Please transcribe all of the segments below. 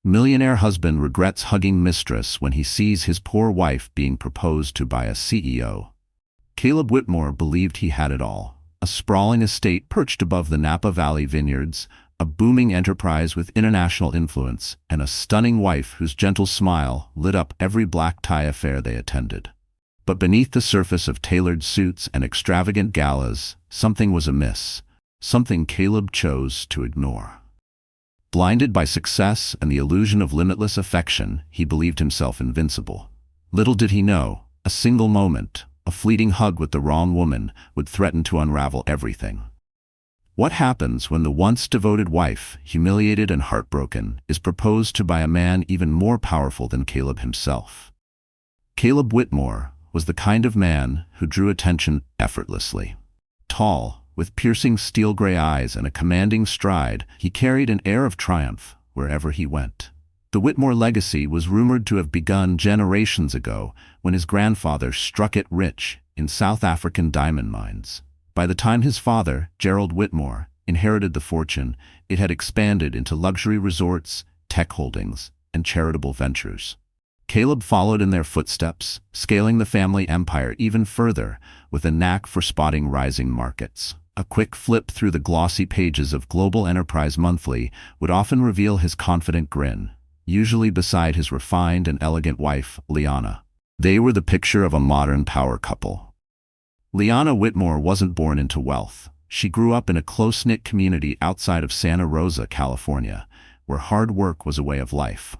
Millionaire husband regrets hugging mistress when he sees his poor wife being proposed to by a CEO. Caleb Whitmore believed he had it all. A sprawling estate perched above the Napa Valley vineyards, a booming enterprise with international influence, and a stunning wife whose gentle smile lit up every black tie affair they attended. But beneath the surface of tailored suits and extravagant galas, something was amiss, something Caleb chose to ignore. Blinded by success and the illusion of limitless affection, he believed himself invincible. Little did he know, a single moment, a fleeting hug with the wrong woman, would threaten to unravel everything. What happens when the once devoted wife, humiliated and heartbroken, is proposed to by a man even more powerful than Caleb himself? Caleb Whitmore was the kind of man who drew attention effortlessly. Tall, with piercing steel-gray eyes and a commanding stride, he carried an air of triumph wherever he went. The Whitmore legacy was rumored to have begun generations ago when his grandfather struck it rich in South African diamond mines. By the time his father, Gerald Whitmore, inherited the fortune, it had expanded into luxury resorts, tech holdings, and charitable ventures. Caleb followed in their footsteps, scaling the family empire even further with a knack for spotting rising markets. A quick flip through the glossy pages of Global Enterprise Monthly would often reveal his confident grin, usually beside his refined and elegant wife, Liana. They were the picture of a modern power couple. Liana Whitmore wasn't born into wealth. She grew up in a close-knit community outside of Santa Rosa, California, where hard work was a way of life.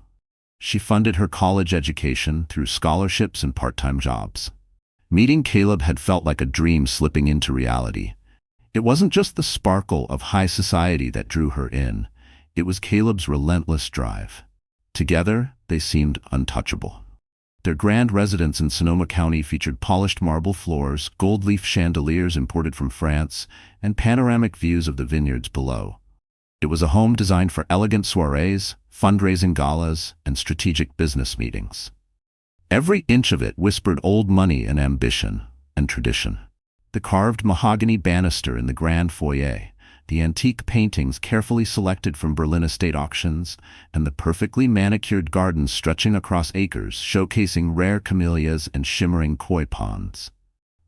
She funded her college education through scholarships and part-time jobs. Meeting Caleb had felt like a dream slipping into reality. It wasn't just the sparkle of high society that drew her in. It was Caleb's relentless drive. Together, they seemed untouchable. Their grand residence in Sonoma County featured polished marble floors, gold-leaf chandeliers imported from France, and panoramic views of the vineyards below. It was a home designed for elegant soirees, fundraising galas, and strategic business meetings. Every inch of it whispered old money and ambition and tradition. The carved mahogany banister in the grand foyer, the antique paintings carefully selected from Berlin estate auctions, and the perfectly manicured gardens stretching across acres showcasing rare camellias and shimmering koi ponds.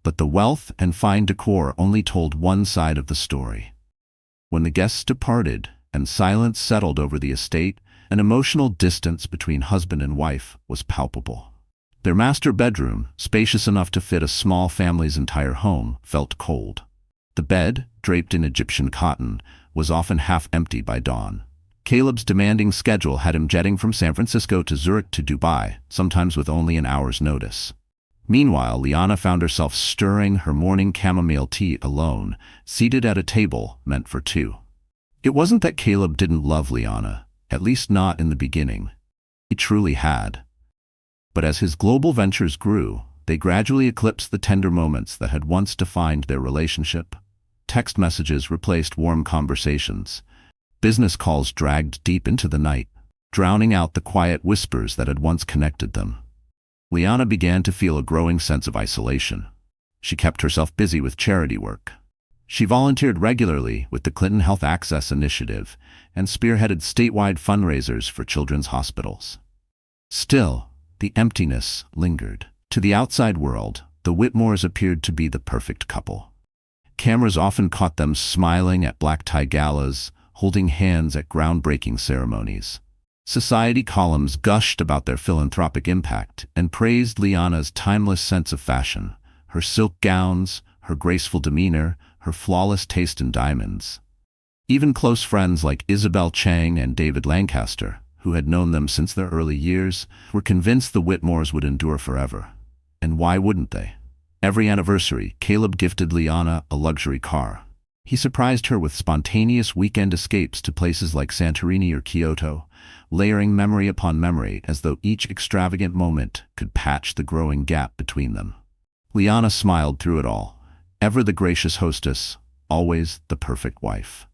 But the wealth and fine decor only told one side of the story. When the guests departed and silence settled over the estate, an emotional distance between husband and wife was palpable. Their master bedroom, spacious enough to fit a small family's entire home, felt cold. The bed, draped in Egyptian cotton, was often half empty by dawn. Caleb's demanding schedule had him jetting from San Francisco to Zurich to Dubai, sometimes with only an hour's notice. Meanwhile, Liana found herself stirring her morning chamomile tea alone, seated at a table meant for two. It wasn't that Caleb didn't love Liana, at least not in the beginning. He truly had. But as his global ventures grew, they gradually eclipsed the tender moments that had once defined their relationship. Text messages replaced warm conversations. Business calls dragged deep into the night, drowning out the quiet whispers that had once connected them. Liana began to feel a growing sense of isolation. She kept herself busy with charity work. She volunteered regularly with the Clinton Health Access Initiative and spearheaded statewide fundraisers for children's hospitals. Still, the emptiness lingered. To the outside world, the Whitmores appeared to be the perfect couple. Cameras often caught them smiling at black-tie galas, holding hands at groundbreaking ceremonies. Society columns gushed about their philanthropic impact and praised Liana's timeless sense of fashion, her silk gowns, her graceful demeanor, her flawless taste in diamonds. Even close friends like Isabel Chang and David Lancaster, who had known them since their early years, were convinced the Whitmores would endure forever. And why wouldn't they? Every anniversary, Caleb gifted Liana a luxury car. He surprised her with spontaneous weekend escapes to places like Santorini or Kyoto, layering memory upon memory as though each extravagant moment could patch the growing gap between them. Liana smiled through it all, ever the gracious hostess, always the perfect wife.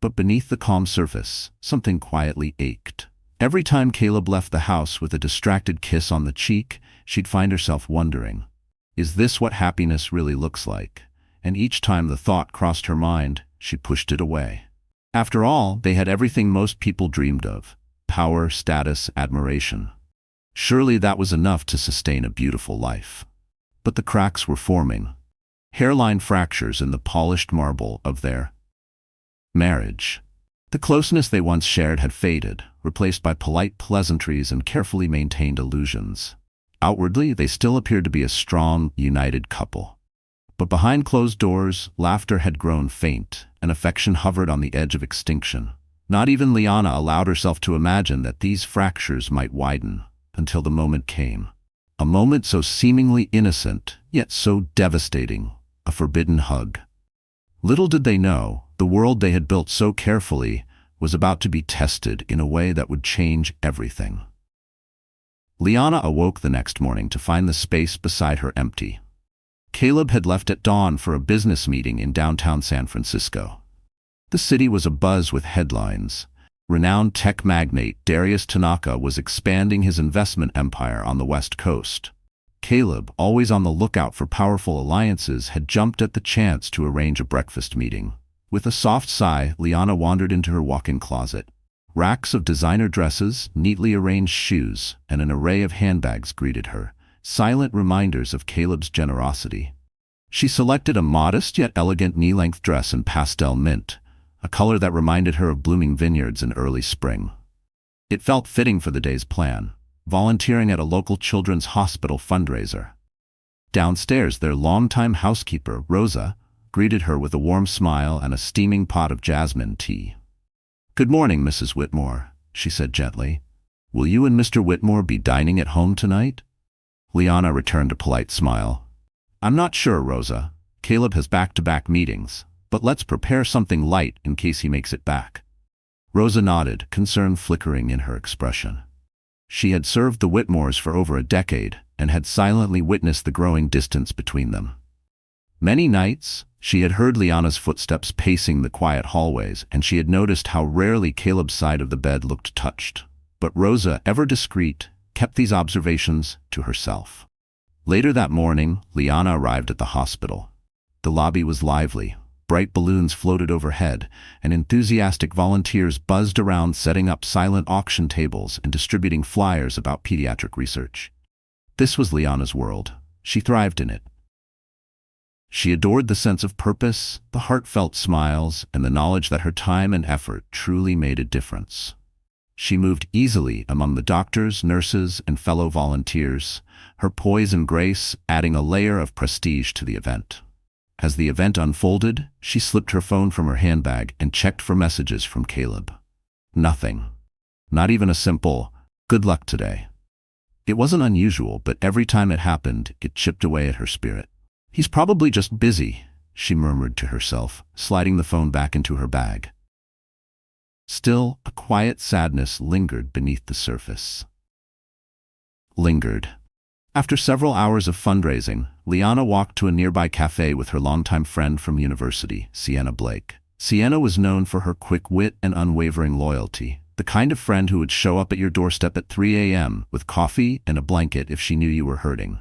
But beneath the calm surface, something quietly ached. Every time Caleb left the house with a distracted kiss on the cheek, she'd find herself wondering, is this what happiness really looks like? And each time the thought crossed her mind, she pushed it away. After all, they had everything most people dreamed of: power, status, admiration. Surely that was enough to sustain a beautiful life. But the cracks were forming. Hairline fractures in the polished marble of their marriage. The closeness they once shared had faded, replaced by polite pleasantries and carefully maintained illusions. Outwardly, they still appeared to be a strong, united couple. But behind closed doors, laughter had grown faint, and affection hovered on the edge of extinction. Not even Liana allowed herself to imagine that these fractures might widen, until the moment came. A moment so seemingly innocent, yet so devastating, a forbidden hug. Little did they know, the world they had built so carefully was about to be tested in a way that would change everything. Liana awoke the next morning to find the space beside her empty. Caleb had left at dawn for a business meeting in downtown San Francisco. The city was abuzz with headlines. Renowned tech magnate Darius Tanaka was expanding his investment empire on the West Coast. Caleb, always on the lookout for powerful alliances, had jumped at the chance to arrange a breakfast meeting. With a soft sigh, Liana wandered into her walk-in closet. Racks of designer dresses, neatly arranged shoes, and an array of handbags greeted her, silent reminders of Caleb's generosity. She selected a modest yet elegant knee-length dress in pastel mint, a color that reminded her of blooming vineyards in early spring. It felt fitting for the day's plan, volunteering at a local children's hospital fundraiser. Downstairs, their longtime housekeeper, Rosa, greeted her with a warm smile and a steaming pot of jasmine tea. "Good morning, Mrs. Whitmore," she said gently. "Will you and Mr. Whitmore be dining at home tonight?" Liana returned a polite smile. "I'm not sure, Rosa. Caleb has back-to-back meetings, but let's prepare something light in case he makes it back." Rosa nodded, concern flickering in her expression. She had served the Whitmores for over a decade and had silently witnessed the growing distance between them. Many nights, she had heard Liana's footsteps pacing the quiet hallways, and she had noticed how rarely Caleb's side of the bed looked touched. But Rosa, ever discreet, kept these observations to herself. Later that morning, Liana arrived at the hospital. The lobby was lively. Bright balloons floated overhead, and enthusiastic volunteers buzzed around setting up silent auction tables and distributing flyers about pediatric research. This was Liana's world. She thrived in it. She adored the sense of purpose, the heartfelt smiles, and the knowledge that her time and effort truly made a difference. She moved easily among the doctors, nurses, and fellow volunteers, her poise and grace adding a layer of prestige to the event. As the event unfolded, she slipped her phone from her handbag and checked for messages from Caleb. Nothing. Not even a simple, "Good luck today." It wasn't unusual, but every time it happened, it chipped away at her spirit. "He's probably just busy," she murmured to herself, sliding the phone back into her bag. Still, a quiet sadness lingered beneath the surface. After several hours of fundraising, Liana walked to a nearby cafe with her longtime friend from university, Sienna Blake. Sienna was known for her quick wit and unwavering loyalty, the kind of friend who would show up at your doorstep at 3 a.m. with coffee and a blanket if she knew you were hurting.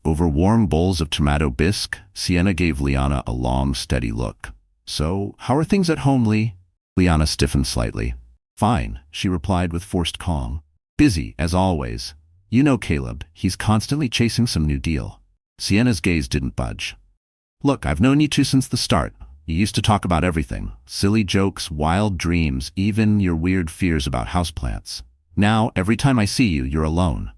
Over warm bowls of tomato bisque, Sienna gave Liana a long, steady look. "So, how are things at home, Lee?" Liana stiffened slightly. "Fine," she replied with forced calm. "Busy, as always. You know Caleb, he's constantly chasing some new deal." Sienna's gaze didn't budge. "Look, I've known you two since the start. You used to talk about everything. Silly jokes, wild dreams, even your weird fears about houseplants. Now, every time I see you, you're alone.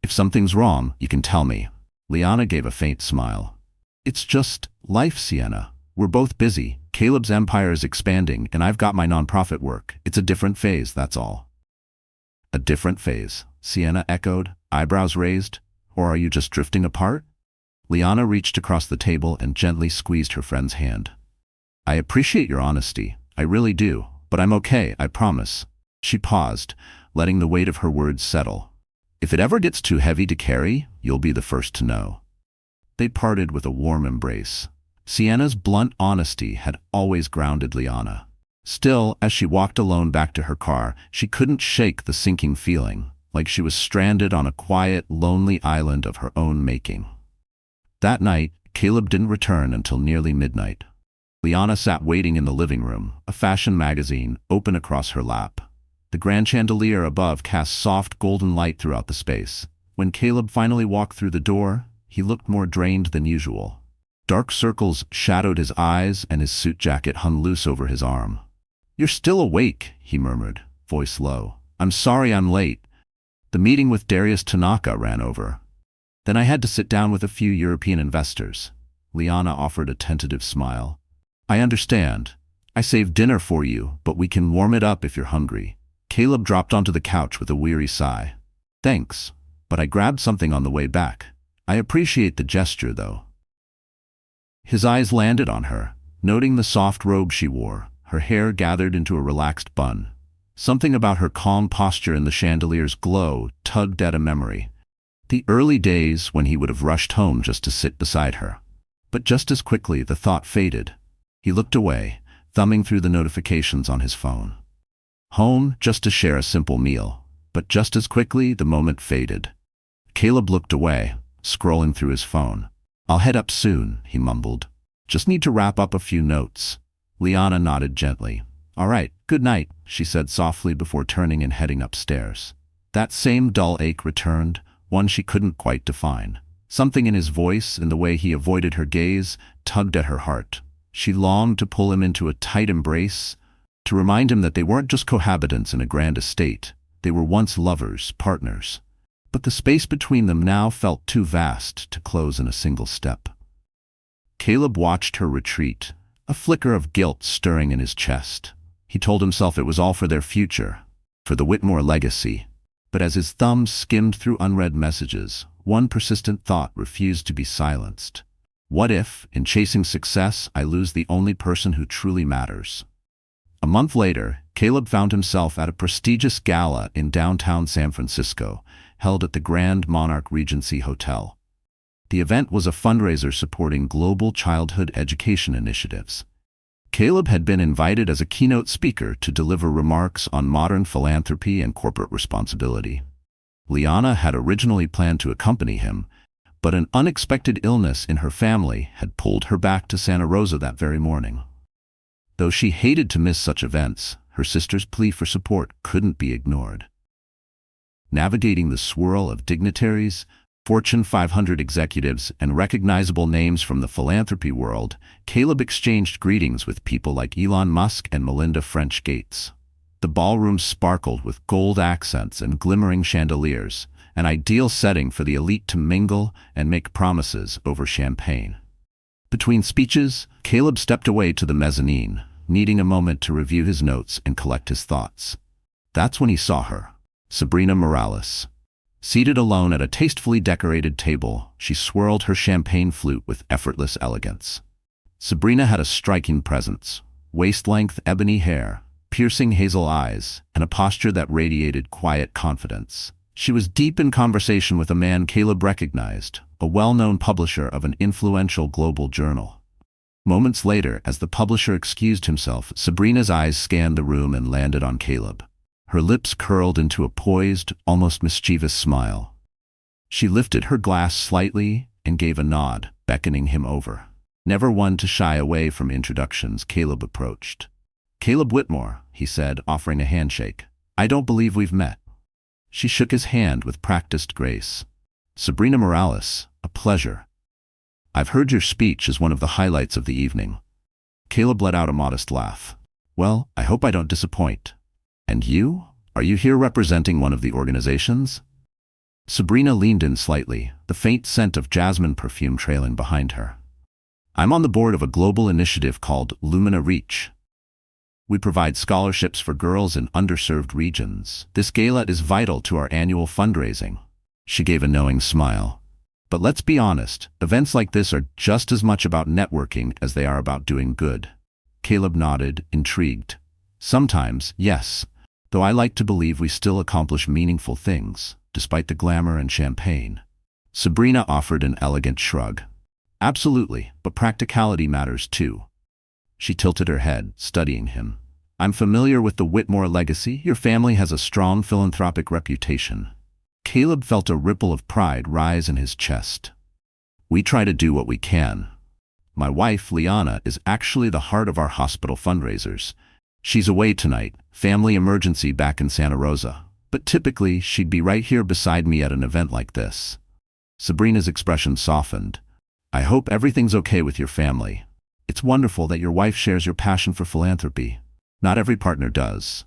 If something's wrong, you can tell me." Liana gave a faint smile. "It's just life, Sienna. We're both busy. Caleb's empire is expanding, and I've got my nonprofit work. It's a different phase, that's all." "A different phase," Sienna echoed, eyebrows raised. "Or are you just drifting apart?" Liana reached across the table and gently squeezed her friend's hand. "I appreciate your honesty. I really do. But I'm okay, I promise." She paused, letting the weight of her words settle. "If it ever gets too heavy to carry, you'll be the first to know." They parted with a warm embrace. Sienna's blunt honesty had always grounded Liana. Still, as she walked alone back to her car, she couldn't shake the sinking feeling, like she was stranded on a quiet, lonely island of her own making. That night, Caleb didn't return until nearly midnight. Liana sat waiting in the living room, a fashion magazine open across her lap. The grand chandelier above cast soft golden light throughout the space. When Caleb finally walked through the door, he looked more drained than usual. Dark circles shadowed his eyes and his suit jacket hung loose over his arm. "You're still awake," he murmured, voice low. "I'm sorry I'm late. The meeting with Darius Tanaka ran over. Then I had to sit down with a few European investors." Liana offered a tentative smile. "I understand. I saved dinner for you, but we can warm it up if you're hungry." Caleb dropped onto the couch with a weary sigh. "Thanks, but I grabbed something on the way back. I appreciate the gesture, though." His eyes landed on her, noting the soft robe she wore, her hair gathered into a relaxed bun. Something about her calm posture and the chandelier's glow tugged at a memory. The early days when he would have rushed home just to sit beside her. But just as quickly the thought faded. He looked away, thumbing through the notifications on his phone. Home just to share a simple meal. But just as quickly the moment faded. Caleb looked away, scrolling through his phone. "I'll head up soon," he mumbled. "Just need to wrap up a few notes." Liana nodded gently. "All right, good night," she said softly before turning and heading upstairs. That same dull ache returned, one she couldn't quite define. Something in his voice and the way he avoided her gaze tugged at her heart. She longed to pull him into a tight embrace, to remind him that they weren't just cohabitants in a grand estate. They were once lovers, partners. But the space between them now felt too vast to close in a single step. Caleb watched her retreat, a flicker of guilt stirring in his chest. He told himself it was all for their future, for the Whitmore legacy. But as his thumbs skimmed through unread messages, one persistent thought refused to be silenced. What if, in chasing success, I lose the only person who truly matters? A month later, Caleb found himself at a prestigious gala in downtown San Francisco, held at the Grand Monarch Regency Hotel. The event was a fundraiser supporting global childhood education initiatives. Caleb had been invited as a keynote speaker to deliver remarks on modern philanthropy and corporate responsibility. Liana had originally planned to accompany him, but an unexpected illness in her family had pulled her back to Santa Rosa that very morning. Though she hated to miss such events, her sister's plea for support couldn't be ignored. Navigating the swirl of dignitaries, Fortune 500 executives, and recognizable names from the philanthropy world, Caleb exchanged greetings with people like Elon Musk and Melinda French Gates. The ballroom sparkled with gold accents and glimmering chandeliers, an ideal setting for the elite to mingle and make promises over champagne. Between speeches, Caleb stepped away to the mezzanine, needing a moment to review his notes and collect his thoughts. That's when he saw her, Sabrina Morales. Seated alone at a tastefully decorated table, she swirled her champagne flute with effortless elegance. Sabrina had a striking presence, waist-length ebony hair, piercing hazel eyes, and a posture that radiated quiet confidence. She was deep in conversation with a man Caleb recognized, a well-known publisher of an influential global journal. Moments later, as the publisher excused himself, Sabrina's eyes scanned the room and landed on Caleb. Her lips curled into a poised, almost mischievous smile. She lifted her glass slightly and gave a nod, beckoning him over. Never one to shy away from introductions, Caleb approached. "Caleb Whitmore," he said, offering a handshake. "I don't believe we've met." She shook his hand with practiced grace. "Sabrina Morales, a pleasure. I've heard your speech as one of the highlights of the evening." Caleb let out a modest laugh. "Well, I hope I don't disappoint. And you? Are you here representing one of the organizations?" Sabrina leaned in slightly, the faint scent of jasmine perfume trailing behind her. "I'm on the board of a global initiative called Lumina Reach. We provide scholarships for girls in underserved regions. This gala is vital to our annual fundraising." She gave a knowing smile. "But let's be honest, events like this are just as much about networking as they are about doing good." Caleb nodded, intrigued. "Sometimes, yes. Though I like to believe we still accomplish meaningful things, despite the glamour and champagne." Sabrina offered an elegant shrug. "Absolutely, but practicality matters too." She tilted her head, studying him. "I'm familiar with the Whitmore legacy. Your family has a strong philanthropic reputation." Caleb felt a ripple of pride rise in his chest. "We try to do what we can. My wife, Liana, is actually the heart of our hospital fundraisers. She's away tonight, Family emergency back in Santa Rosa. But typically, she'd be right here beside me at an event like this. Sabrina's expression softened. I hope everything's okay with your family. It's wonderful that your wife shares your passion for philanthropy. Not every partner does.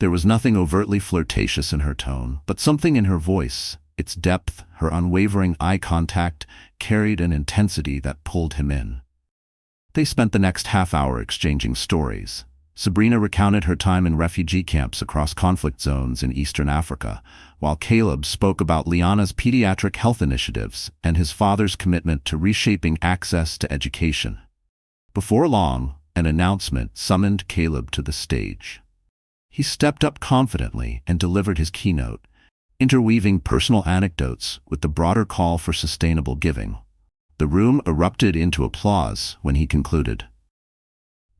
There was nothing overtly flirtatious in her tone, but something in her voice, its depth, her unwavering eye contact, carried an intensity that pulled him in. They spent the next half hour exchanging stories. Sabrina recounted her time in refugee camps across conflict zones in Eastern Africa, while Caleb spoke about Liana's pediatric health initiatives and his father's commitment to reshaping access to education. Before long, an announcement summoned Caleb to the stage. He stepped up confidently and delivered his keynote, interweaving personal anecdotes with the broader call for sustainable giving. The room erupted into applause when he concluded.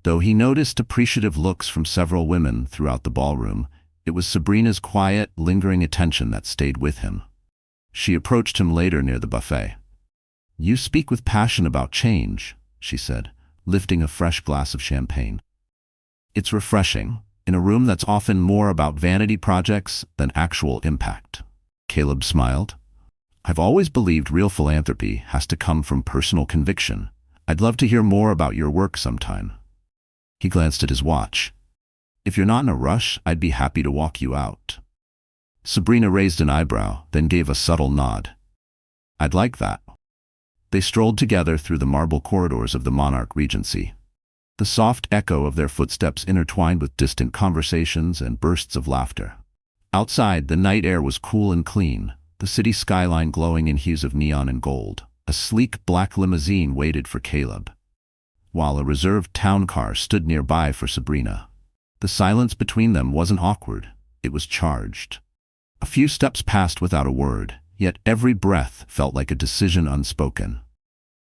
Though he noticed appreciative looks from several women throughout the ballroom, it was Sabrina's quiet, lingering attention that stayed with him. She approached him later near the buffet. "You speak with passion about change," she said, lifting a fresh glass of champagne. "It's refreshing, in a room that's often more about vanity projects than actual impact." Caleb smiled. "I've always believed real philanthropy has to come from personal conviction. I'd love to hear more about your work sometime." He glanced at his watch. "If you're not in a rush, I'd be happy to walk you out." Sabrina raised an eyebrow, then gave a subtle nod. "I'd like that." They strolled together through the marble corridors of the Monarch Regency. The soft echo of their footsteps intertwined with distant conversations and bursts of laughter. Outside, the night air was cool and clean, the city skyline glowing in hues of neon and gold. A sleek black limousine waited for Caleb, while a reserved town car stood nearby for Sabrina. The silence between them wasn't awkward, it was charged. A few steps passed without a word, yet every breath felt like a decision unspoken.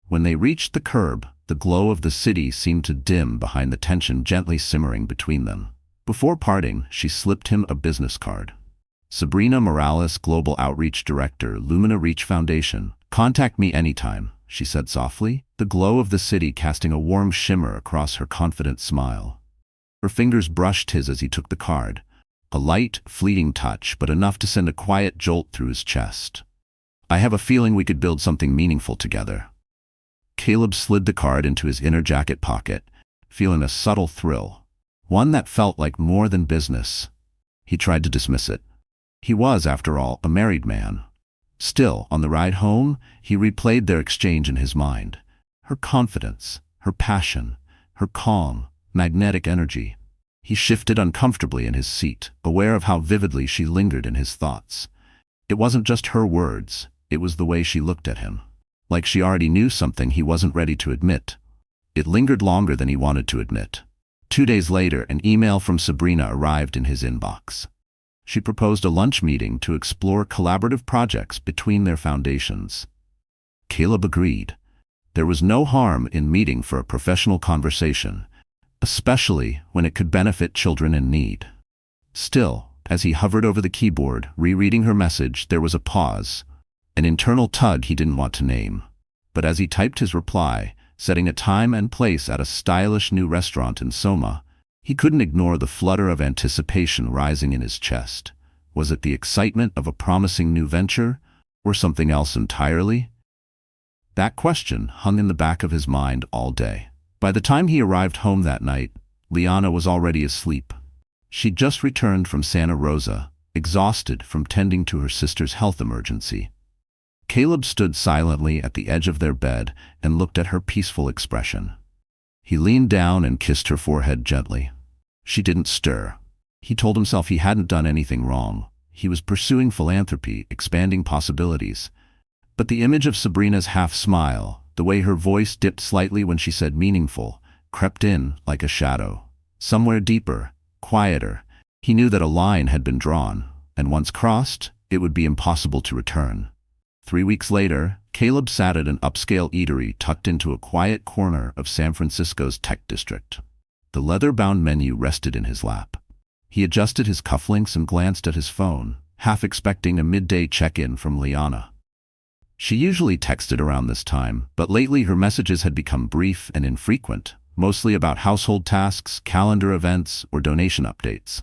When they reached the curb, the glow of the city seemed to dim behind the tension gently simmering between them. Before parting, she slipped him a business card. "Sabrina Morales, Global Outreach Director, Lumina Reach Foundation. Contact me anytime," she said softly, the glow of the city casting a warm shimmer across her confident smile. Her fingers brushed his as he took the card. A light, fleeting touch, but enough to send a quiet jolt through his chest. "I have a feeling we could build something meaningful together." Caleb slid the card into his inner jacket pocket, feeling a subtle thrill, one that felt like more than business. He tried to dismiss it. He was, after all, a married man. Still, on the ride home, he replayed their exchange in his mind. Her confidence, her passion, her calm, magnetic energy. He shifted uncomfortably in his seat, aware of how vividly she lingered in his thoughts. It wasn't just her words, it was the way she looked at him. Like she already knew something he wasn't ready to admit. It lingered longer than he wanted to admit. 2 days later, an email from Sabrina arrived in his inbox. She proposed a lunch meeting to explore collaborative projects between their foundations. Caleb agreed. There was no harm in meeting for a professional conversation, especially when it could benefit children in need. Still, as he hovered over the keyboard, rereading her message, there was a pause, an internal tug he didn't want to name. But as he typed his reply, setting a time and place at a stylish new restaurant in Soma, he couldn't ignore the flutter of anticipation rising in his chest. Was it the excitement of a promising new venture, or something else entirely? That question hung in the back of his mind all day. By the time he arrived home that night, Liana was already asleep. She'd just returned from Santa Rosa, exhausted from tending to her sister's health emergency. Caleb stood silently at the edge of their bed and looked at her peaceful expression. He leaned down and kissed her forehead gently. She didn't stir. He told himself he hadn't done anything wrong. He was pursuing philanthropy, expanding possibilities. But the image of Sabrina's half-smile, the way her voice dipped slightly when she said meaningful, crept in like a shadow. Somewhere deeper, quieter, he knew that a line had been drawn, and once crossed, it would be impossible to return. 3 weeks later, Caleb sat at an upscale eatery tucked into a quiet corner of San Francisco's tech district. The leather-bound menu rested in his lap. He adjusted his cufflinks and glanced at his phone, half expecting a midday check-in from Liana. She usually texted around this time, but lately her messages had become brief and infrequent, mostly about household tasks, calendar events, or donation updates.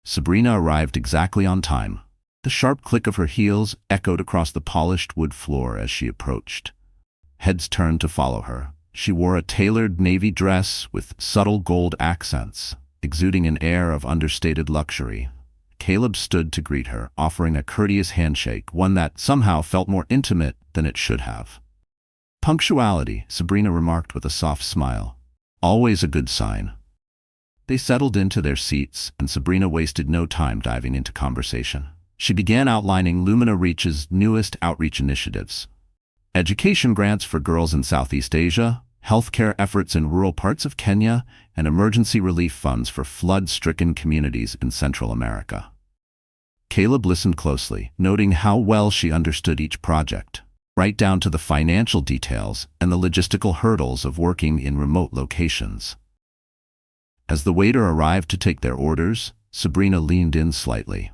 Sabrina arrived exactly on time. The sharp click of her heels echoed across the polished wood floor as she approached. Heads turned to follow her. She wore a tailored navy dress with subtle gold accents, exuding an air of understated luxury. Caleb stood to greet her, offering a courteous handshake, one that somehow felt more intimate than it should have. "Punctuality," Sabrina remarked with a soft smile. "Always a good sign." They settled into their seats, and Sabrina wasted no time diving into conversation. She began outlining Lumina Reach's newest outreach initiatives: education grants for girls in Southeast Asia, healthcare efforts in rural parts of Kenya, and emergency relief funds for flood-stricken communities in Central America. Caleb listened closely, noting how well she understood each project, right down to the financial details and the logistical hurdles of working in remote locations. As the waiter arrived to take their orders, Sabrina leaned in slightly.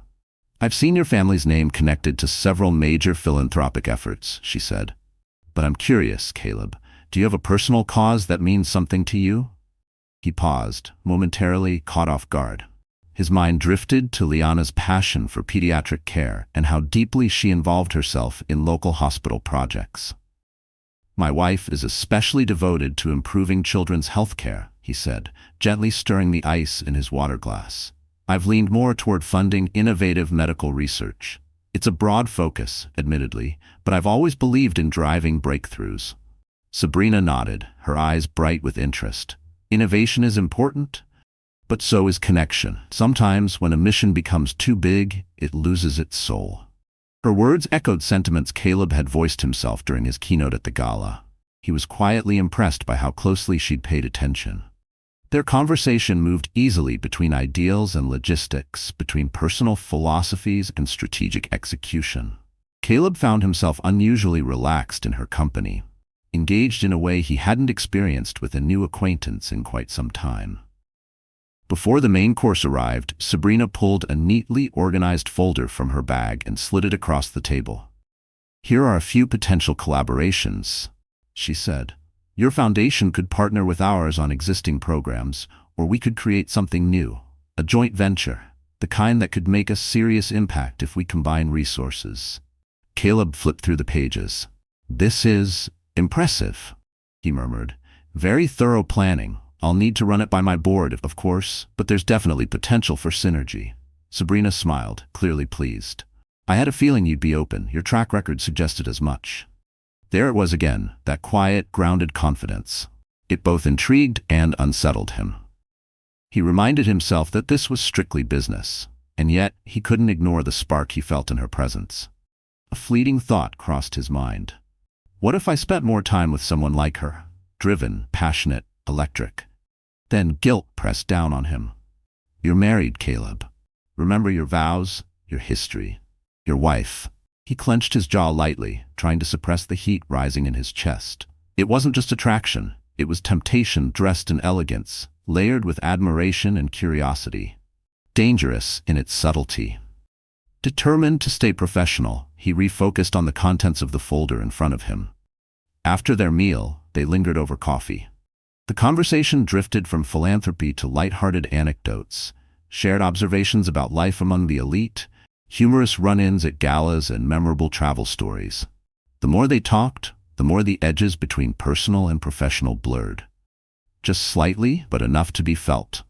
"I've seen your family's name connected to several major philanthropic efforts," she said. "But I'm curious, Caleb, do you have a personal cause that means something to you?" He paused, momentarily caught off guard. His mind drifted to Liana's passion for pediatric care and how deeply she involved herself in local hospital projects. "My wife is especially devoted to improving children's health care," he said, gently stirring the ice in his water glass. "I've leaned more toward funding innovative medical research. It's a broad focus, admittedly, but I've always believed in driving breakthroughs." Sabrina nodded, her eyes bright with interest. "Innovation is important, but so is connection. Sometimes when a mission becomes too big, it loses its soul." Her words echoed sentiments Caleb had voiced himself during his keynote at the gala. He was quietly impressed by how closely she'd paid attention. Their conversation moved easily between ideals and logistics, between personal philosophies and strategic execution. Caleb found himself unusually relaxed in her company, engaged in a way he hadn't experienced with a new acquaintance in quite some time. Before the main course arrived, Sabrina pulled a neatly organized folder from her bag and slid it across the table. "Here are a few potential collaborations," she said. "Your foundation could partner with ours on existing programs, or we could create something new, a joint venture, the kind that could make a serious impact if we combine resources." Caleb flipped through the pages. "This is impressive," he murmured. "Very thorough planning. I'll need to run it by my board, of course, but there's definitely potential for synergy." Sabrina smiled, clearly pleased. "I had a feeling you'd be open. Your track record suggested as much." There it was again, that quiet, grounded confidence. It both intrigued and unsettled him. He reminded himself that this was strictly business, and yet he couldn't ignore the spark he felt in her presence. A fleeting thought crossed his mind. What if I spent more time with someone like her? Driven, passionate, electric. Then guilt pressed down on him. "You're married, Caleb. Remember your vows, your history, your wife." He clenched his jaw lightly, trying to suppress the heat rising in his chest. It wasn't just attraction, it was temptation dressed in elegance, layered with admiration and curiosity. Dangerous in its subtlety. Determined to stay professional, he refocused on the contents of the folder in front of him. After their meal, they lingered over coffee. The conversation drifted from philanthropy to light-hearted anecdotes, shared observations about life among the elite, humorous run-ins at galas, and memorable travel stories. The more they talked, the more the edges between personal and professional blurred. Just slightly, but enough to be felt.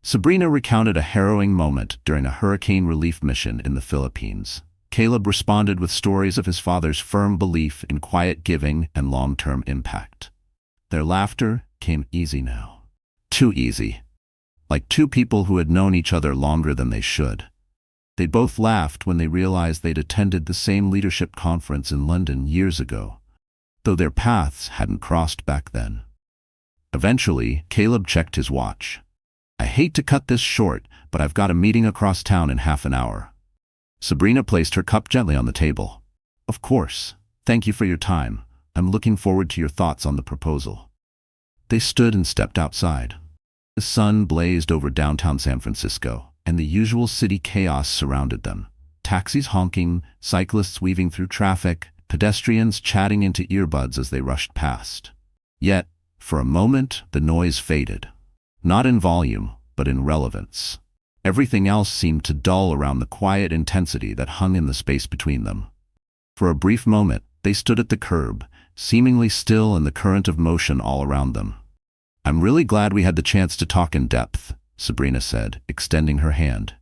Sabrina recounted a harrowing moment during a hurricane relief mission in the Philippines. Caleb responded with stories of his father's firm belief in quiet giving and long-term impact. Their laughter came easy now. Too easy. Like two people who had known each other longer than they should. They both laughed when they realized they'd attended the same leadership conference in London years ago, though their paths hadn't crossed back then. Eventually, Caleb checked his watch. "I hate to cut this short, but I've got a meeting across town in half an hour." Sabrina placed her cup gently on the table. "Of course. Thank you for your time. I'm looking forward to your thoughts on the proposal." They stood and stepped outside. The sun blazed over downtown San Francisco, and the usual city chaos surrounded them. Taxis honking, cyclists weaving through traffic, pedestrians chatting into earbuds as they rushed past. Yet, For a moment, the noise faded. Not in volume, but in relevance. Everything else seemed to dull around the quiet intensity that hung in the space between them. For a brief moment, they stood at the curb, seemingly still in the current of motion all around them. "I'm really glad we had the chance to talk in depth," Sabrina said, extending her hand.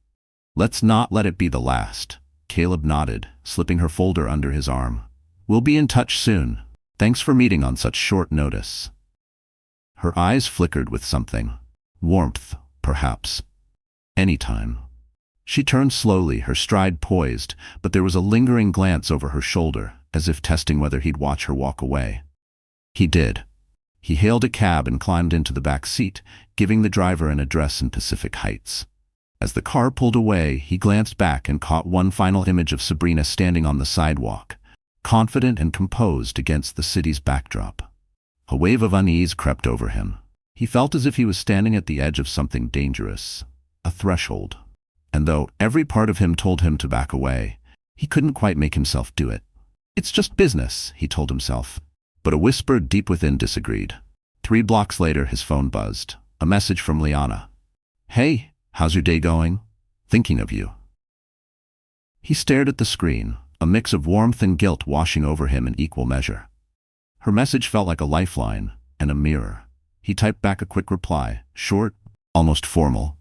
"Let's not let it be the last." Caleb nodded, slipping her folder under his arm. "We'll be in touch soon. Thanks for meeting on such short notice." Her eyes flickered with something. Warmth, perhaps. Anytime. She turned slowly, her stride poised, but there was a lingering glance over her shoulder, as if testing whether he'd watch her walk away. He did. He hailed a cab and climbed into the back seat, giving the driver an address in Pacific Heights. As the car pulled away, he glanced back and caught one final image of Sabrina standing on the sidewalk, confident and composed against the city's backdrop. A wave of unease crept over him. He felt as if he was standing at the edge of something dangerous, a threshold. And though every part of him told him to back away, he couldn't quite make himself do it. "It's just business," he told himself. But a whisper deep within disagreed. 3 blocks later, his phone buzzed. A message from Liana. "Hey, how's your day going? Thinking of you." He stared at the screen, a mix of warmth and guilt washing over him in equal measure. Her message felt like a lifeline and a mirror. He typed back a quick reply, short, almost formal.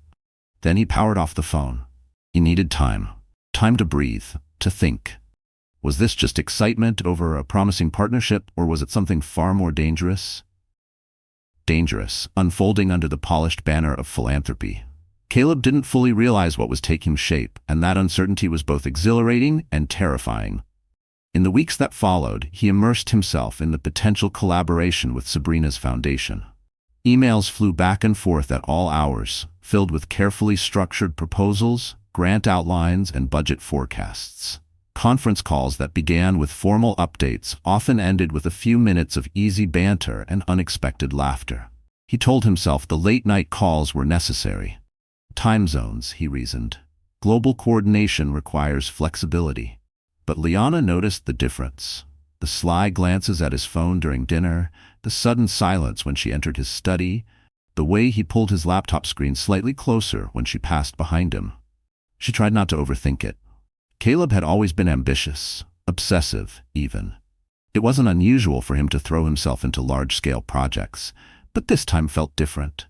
Then he powered off the phone. He needed time. Time to breathe, to think. Was this just excitement over a promising partnership, or was it something far more dangerous? Dangerous, unfolding under the polished banner of philanthropy. Caleb didn't fully realize what was taking shape, and that uncertainty was both exhilarating and terrifying. In the weeks that followed, he immersed himself in the potential collaboration with Sabrina's foundation. Emails flew back and forth at all hours, filled with carefully structured proposals, grant outlines, and budget forecasts. Conference calls that began with formal updates often ended with a few minutes of easy banter and unexpected laughter. He told himself the late-night calls were necessary. Time zones, he reasoned. Global coordination requires flexibility. But Liana noticed the difference. The sly glances at his phone during dinner, the sudden silence when she entered his study, the way he pulled his laptop screen slightly closer when she passed behind him. She tried not to overthink it. Caleb had always been ambitious, obsessive, even. It wasn't unusual for him to throw himself into large-scale projects, but this time felt different.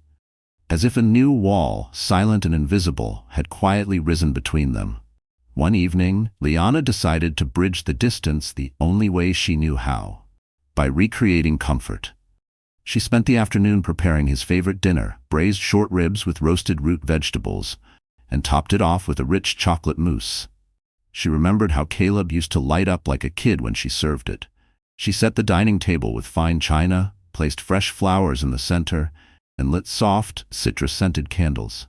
As if a new wall, silent and invisible, had quietly risen between them. One evening, Liana decided to bridge the distance the only way she knew how, by recreating comfort. She spent the afternoon preparing his favorite dinner, braised short ribs with roasted root vegetables, and topped it off with a rich chocolate mousse. She remembered how Caleb used to light up like a kid when she served it. She set the dining table with fine china, placed fresh flowers in the center, and lit soft, citrus-scented candles.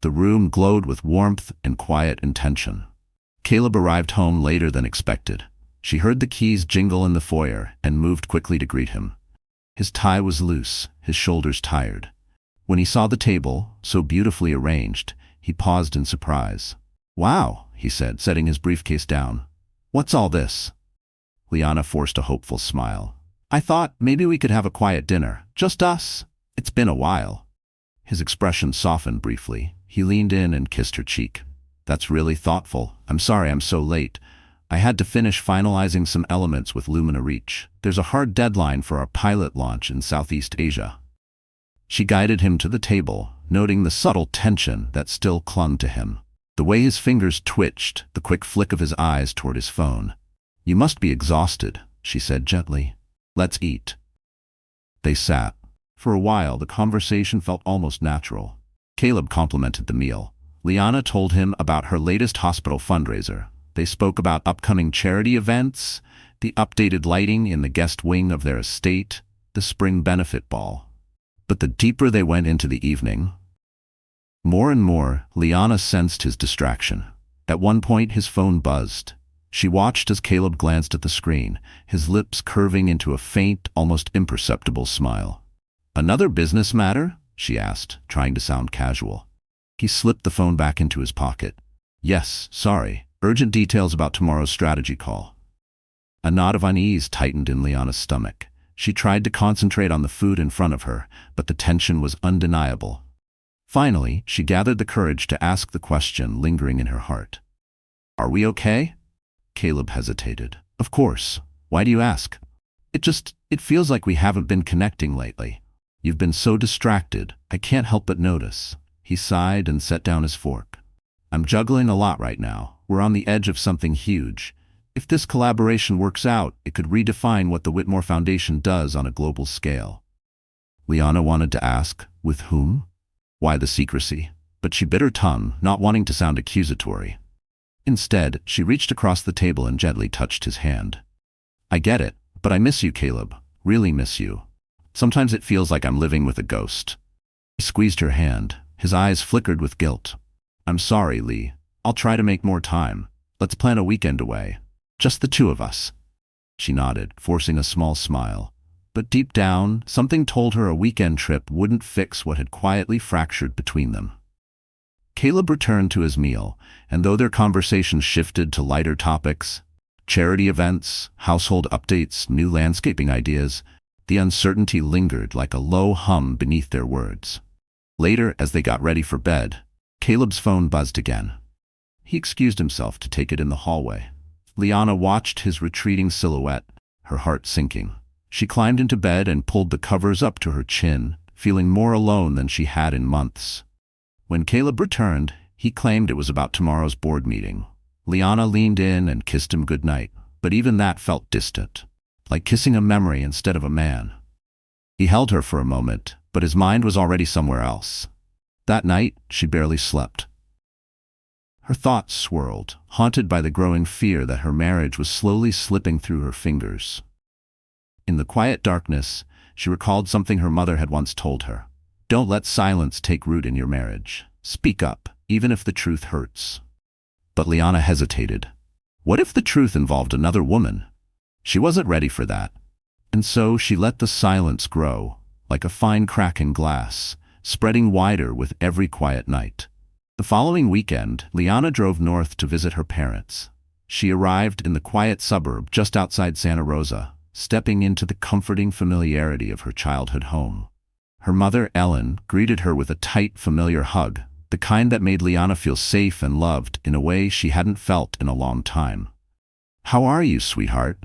The room glowed with warmth and quiet intention. Caleb arrived home later than expected. She heard the keys jingle in the foyer and moved quickly to greet him. His tie was loose, his shoulders tired. When he saw the table, so beautifully arranged, he paused in surprise. "Wow," he said, setting his briefcase down. "What's all this?" Liana forced a hopeful smile. "I thought maybe we could have a quiet dinner, just us. It's been a while." His expression softened briefly. He leaned in and kissed her cheek. "That's really thoughtful. I'm sorry I'm so late. I had to finish finalizing some elements with Lumina Reach. There's a hard deadline for our pilot launch in Southeast Asia." She guided him to the table, noting the subtle tension that still clung to him. The way his fingers twitched, the quick flick of his eyes toward his phone. "You must be exhausted," she said gently. "Let's eat." They sat. For a while, the conversation felt almost natural. Caleb complimented the meal. Liana told him about her latest hospital fundraiser. They spoke about upcoming charity events, the updated lighting in the guest wing of their estate, the spring benefit ball. But the deeper they went into the evening, more and more, Liana sensed his distraction. At one point, his phone buzzed. She watched as Caleb glanced at the screen, his lips curving into a faint, almost imperceptible smile. "Another business matter?" she asked, trying to sound casual. He slipped the phone back into his pocket. "Yes, sorry. Urgent details about tomorrow's strategy call." A knot of unease tightened in Liana's stomach. She tried to concentrate on the food in front of her, but the tension was undeniable. Finally, she gathered the courage to ask the question lingering in her heart. "Are we okay?" Caleb hesitated. "Of course. Why do you ask?" It feels like we haven't been connecting lately. You've been so distracted, I can't help but notice." He sighed and set down his fork. "I'm juggling a lot right now. We're on the edge of something huge. If this collaboration works out, it could redefine what the Whitmore Foundation does on a global scale." Liana wanted to ask, with whom? Why the secrecy? But she bit her tongue, not wanting to sound accusatory. Instead, she reached across the table and gently touched his hand. "I get it, but I miss you, Caleb. Really miss you. Sometimes it feels like I'm living with a ghost." He squeezed her hand. His eyes flickered with guilt. "I'm sorry, Lee. I'll try to make more time. Let's plan a weekend away. Just the two of us." She nodded, forcing a small smile. But deep down, something told her a weekend trip wouldn't fix what had quietly fractured between them. Caleb returned to his meal, and though their conversation shifted to lighter topics, charity events, household updates, new landscaping ideas, the uncertainty lingered like a low hum beneath their words. Later, as they got ready for bed, Caleb's phone buzzed again. He excused himself to take it in the hallway. Liana watched his retreating silhouette, her heart sinking. She climbed into bed and pulled the covers up to her chin, feeling more alone than she had in months. When Caleb returned, he claimed it was about tomorrow's board meeting. Liana leaned in and kissed him goodnight, but even that felt distant, like kissing a memory instead of a man. He held her for a moment, but his mind was already somewhere else. That night, she barely slept. Her thoughts swirled, haunted by the growing fear that her marriage was slowly slipping through her fingers. In the quiet darkness, she recalled something her mother had once told her. "Don't let silence take root in your marriage. Speak up, even if the truth hurts." But Liana hesitated. What if the truth involved another woman? She wasn't ready for that. And so she let the silence grow, like a fine crack in glass, spreading wider with every quiet night. The following weekend, Liana drove north to visit her parents. She arrived in the quiet suburb just outside Santa Rosa, stepping into the comforting familiarity of her childhood home. Her mother, Ellen, greeted her with a tight, familiar hug, the kind that made Liana feel safe and loved in a way she hadn't felt in a long time. "How are you, sweetheart?"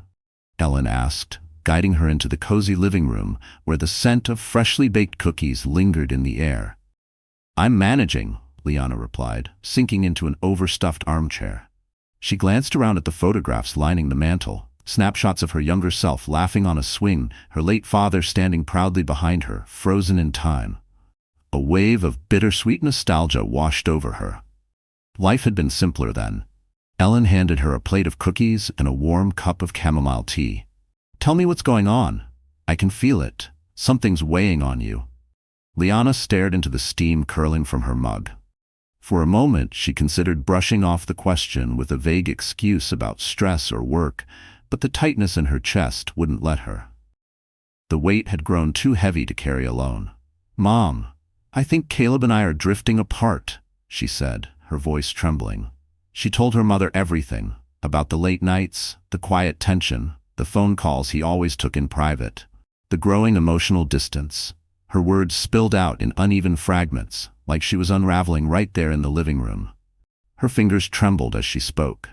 Ellen asked, guiding her into the cozy living room where the scent of freshly baked cookies lingered in the air. "I'm managing," Liana replied, sinking into an overstuffed armchair. She glanced around at the photographs lining the mantel, snapshots of her younger self laughing on a swing, her late father standing proudly behind her, frozen in time. A wave of bittersweet nostalgia washed over her. Life had been simpler then. Ellen handed her a plate of cookies and a warm cup of chamomile tea. "Tell me what's going on. I can feel it. Something's weighing on you." Liana stared into the steam curling from her mug. For a moment, she considered brushing off the question with a vague excuse about stress or work, but the tightness in her chest wouldn't let her. The weight had grown too heavy to carry alone. "Mom, I think Caleb and I are drifting apart," she said, her voice trembling. She told her mother everything, about the late nights, the quiet tension, the phone calls he always took in private, the growing emotional distance. Her words spilled out in uneven fragments, like she was unraveling right there in the living room. Her fingers trembled as she spoke.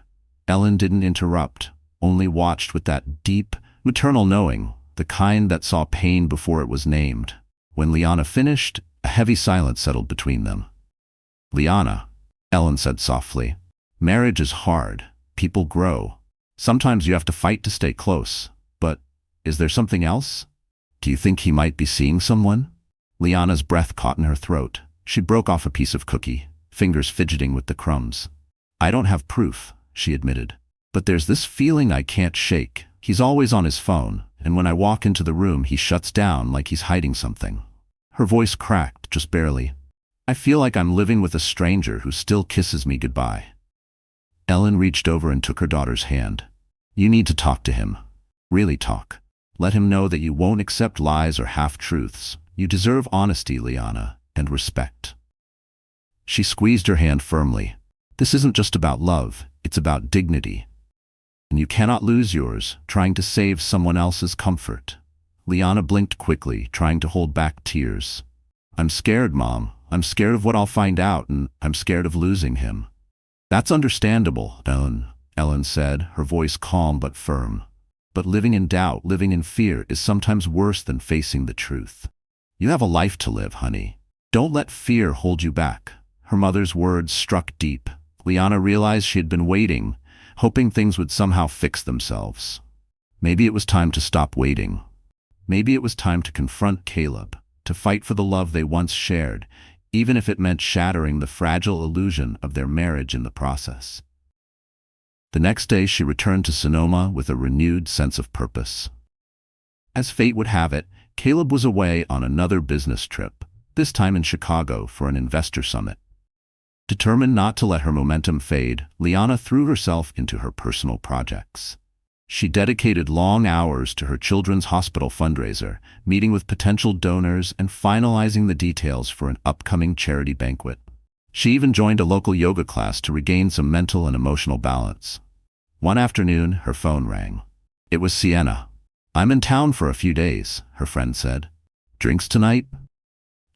Ellen didn't interrupt, only watched with that deep, maternal knowing, the kind that saw pain before it was named. When Liana finished, a heavy silence settled between them. "Liana," Ellen said softly, "marriage is hard. People grow. Sometimes you have to fight to stay close. But is there something else? Do you think he might be seeing someone?" Liana's breath caught in her throat. She broke off a piece of cookie, fingers fidgeting with the crumbs. "I don't have proof," she admitted. "But there's this feeling I can't shake. He's always on his phone, and when I walk into the room he shuts down like he's hiding something." Her voice cracked, just barely. "I feel like I'm living with a stranger who still kisses me goodbye." Ellen reached over and took her daughter's hand. "You need to talk to him. Really talk. Let him know that you won't accept lies or half-truths. You deserve honesty, Liana, and respect." She squeezed her hand firmly. "This isn't just about love, it's about dignity. And you cannot lose yours trying to save someone else's comfort." Liana blinked quickly, trying to hold back tears. I'm scared, Mom. I'm scared of what I'll find out, and I'm scared of losing him. That's understandable, Ellen said, her voice calm but firm. But living in doubt, living in fear, is sometimes worse than facing the truth. You have a life to live, honey. Don't let fear hold you back. Her mother's words struck deep. Liana realized she had been waiting, hoping things would somehow fix themselves. Maybe it was time to stop waiting. Maybe it was time to confront Caleb, to fight for the love they once shared, even if it meant shattering the fragile illusion of their marriage in the process. The next day she returned to Sonoma with a renewed sense of purpose. As fate would have it, Caleb was away on another business trip, this time in Chicago for an investor summit. Determined not to let her momentum fade, Liana threw herself into her personal projects. She dedicated long hours to her children's hospital fundraiser, meeting with potential donors and finalizing the details for an upcoming charity banquet. She even joined a local yoga class to regain some mental and emotional balance. One afternoon, her phone rang. It was Sienna. I'm in town for a few days, her friend said. Drinks tonight?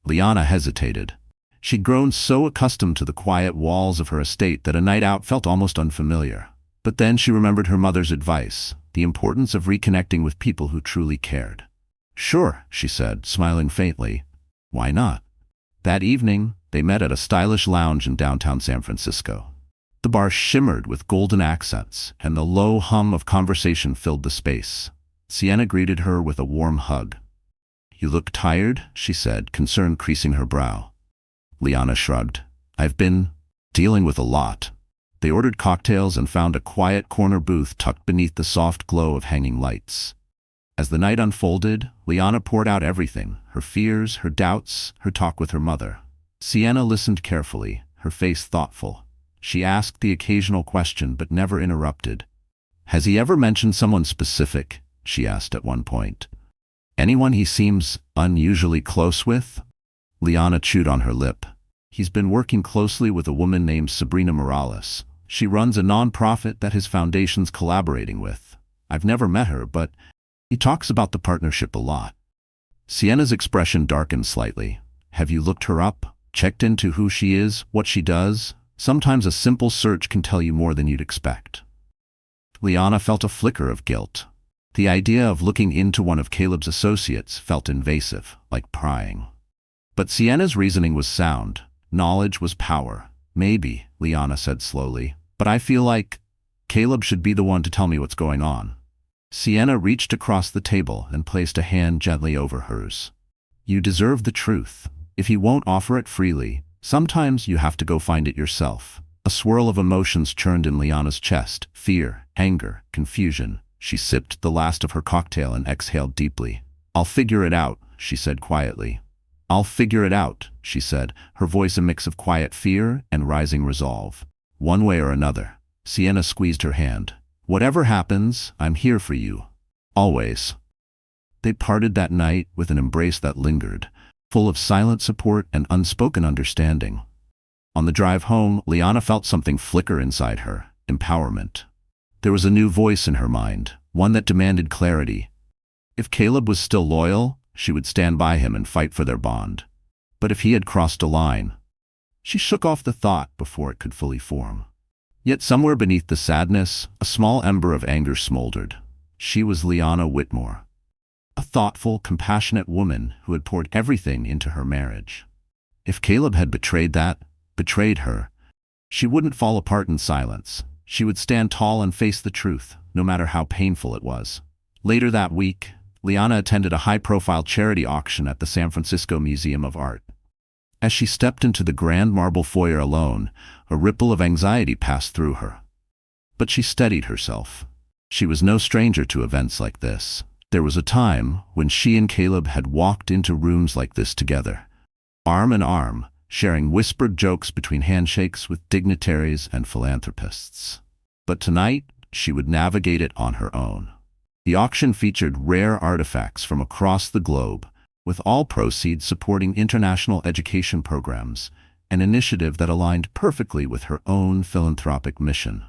Liana hesitated. She'd grown so accustomed to the quiet walls of her estate that a night out felt almost unfamiliar. But then she remembered her mother's advice, the importance of reconnecting with people who truly cared. Sure, she said, smiling faintly. Why not? That evening, they met at a stylish lounge in downtown San Francisco. The bar shimmered with golden accents, and the low hum of conversation filled the space. Sienna greeted her with a warm hug. You look tired, she said, concern creasing her brow. Liana shrugged. I've been dealing with a lot. They ordered cocktails and found a quiet corner booth tucked beneath the soft glow of hanging lights. As the night unfolded, Liana poured out everything, her fears, her doubts, her talk with her mother. Sienna listened carefully, her face thoughtful. She asked the occasional question but never interrupted. Has he ever mentioned someone specific? She asked at one point. Anyone he seems unusually close with? Liana chewed on her lip. He's been working closely with a woman named Sabrina Morales. She runs a non-profit that his foundation's collaborating with. I've never met her, but he talks about the partnership a lot. Sienna's expression darkened slightly. Have you looked her up? Checked into who she is, what she does? Sometimes a simple search can tell you more than you'd expect. Liana felt a flicker of guilt. The idea of looking into one of Caleb's associates felt invasive, like prying. But Sienna's reasoning was sound. Knowledge was power. Maybe, Liana said slowly, but I feel like Caleb should be the one to tell me what's going on. Sienna reached across the table and placed a hand gently over hers. You deserve the truth. If he won't offer it freely, sometimes you have to go find it yourself. A swirl of emotions churned in Liana's chest. Fear, anger, confusion. She sipped the last of her cocktail and exhaled deeply. I'll figure it out, she said quietly. I'll figure it out, she said, her voice a mix of quiet fear and rising resolve. One way or another. Sienna squeezed her hand. Whatever happens, I'm here for you. Always. They parted that night with an embrace that lingered, full of silent support and unspoken understanding. On the drive home, Liana felt something flicker inside her. Empowerment. There was a new voice in her mind, one that demanded clarity. If Caleb was still loyal, she would stand by him and fight for their bond. But if he had crossed a line, she shook off the thought before it could fully form. Yet somewhere beneath the sadness, a small ember of anger smoldered. She was Liana Whitmore, a thoughtful, compassionate woman who had poured everything into her marriage. If Caleb had betrayed her, she wouldn't fall apart in silence. She would stand tall and face the truth, no matter how painful it was. Later that week, Liana attended a high-profile charity auction at the San Francisco Museum of Art. As she stepped into the grand marble foyer alone, a ripple of anxiety passed through her. But she steadied herself. She was no stranger to events like this. There was a time when she and Caleb had walked into rooms like this together, arm in arm, sharing whispered jokes between handshakes with dignitaries and philanthropists. But tonight, she would navigate it on her own. The auction featured rare artifacts from across the globe, with all proceeds supporting international education programs, an initiative that aligned perfectly with her own philanthropic mission.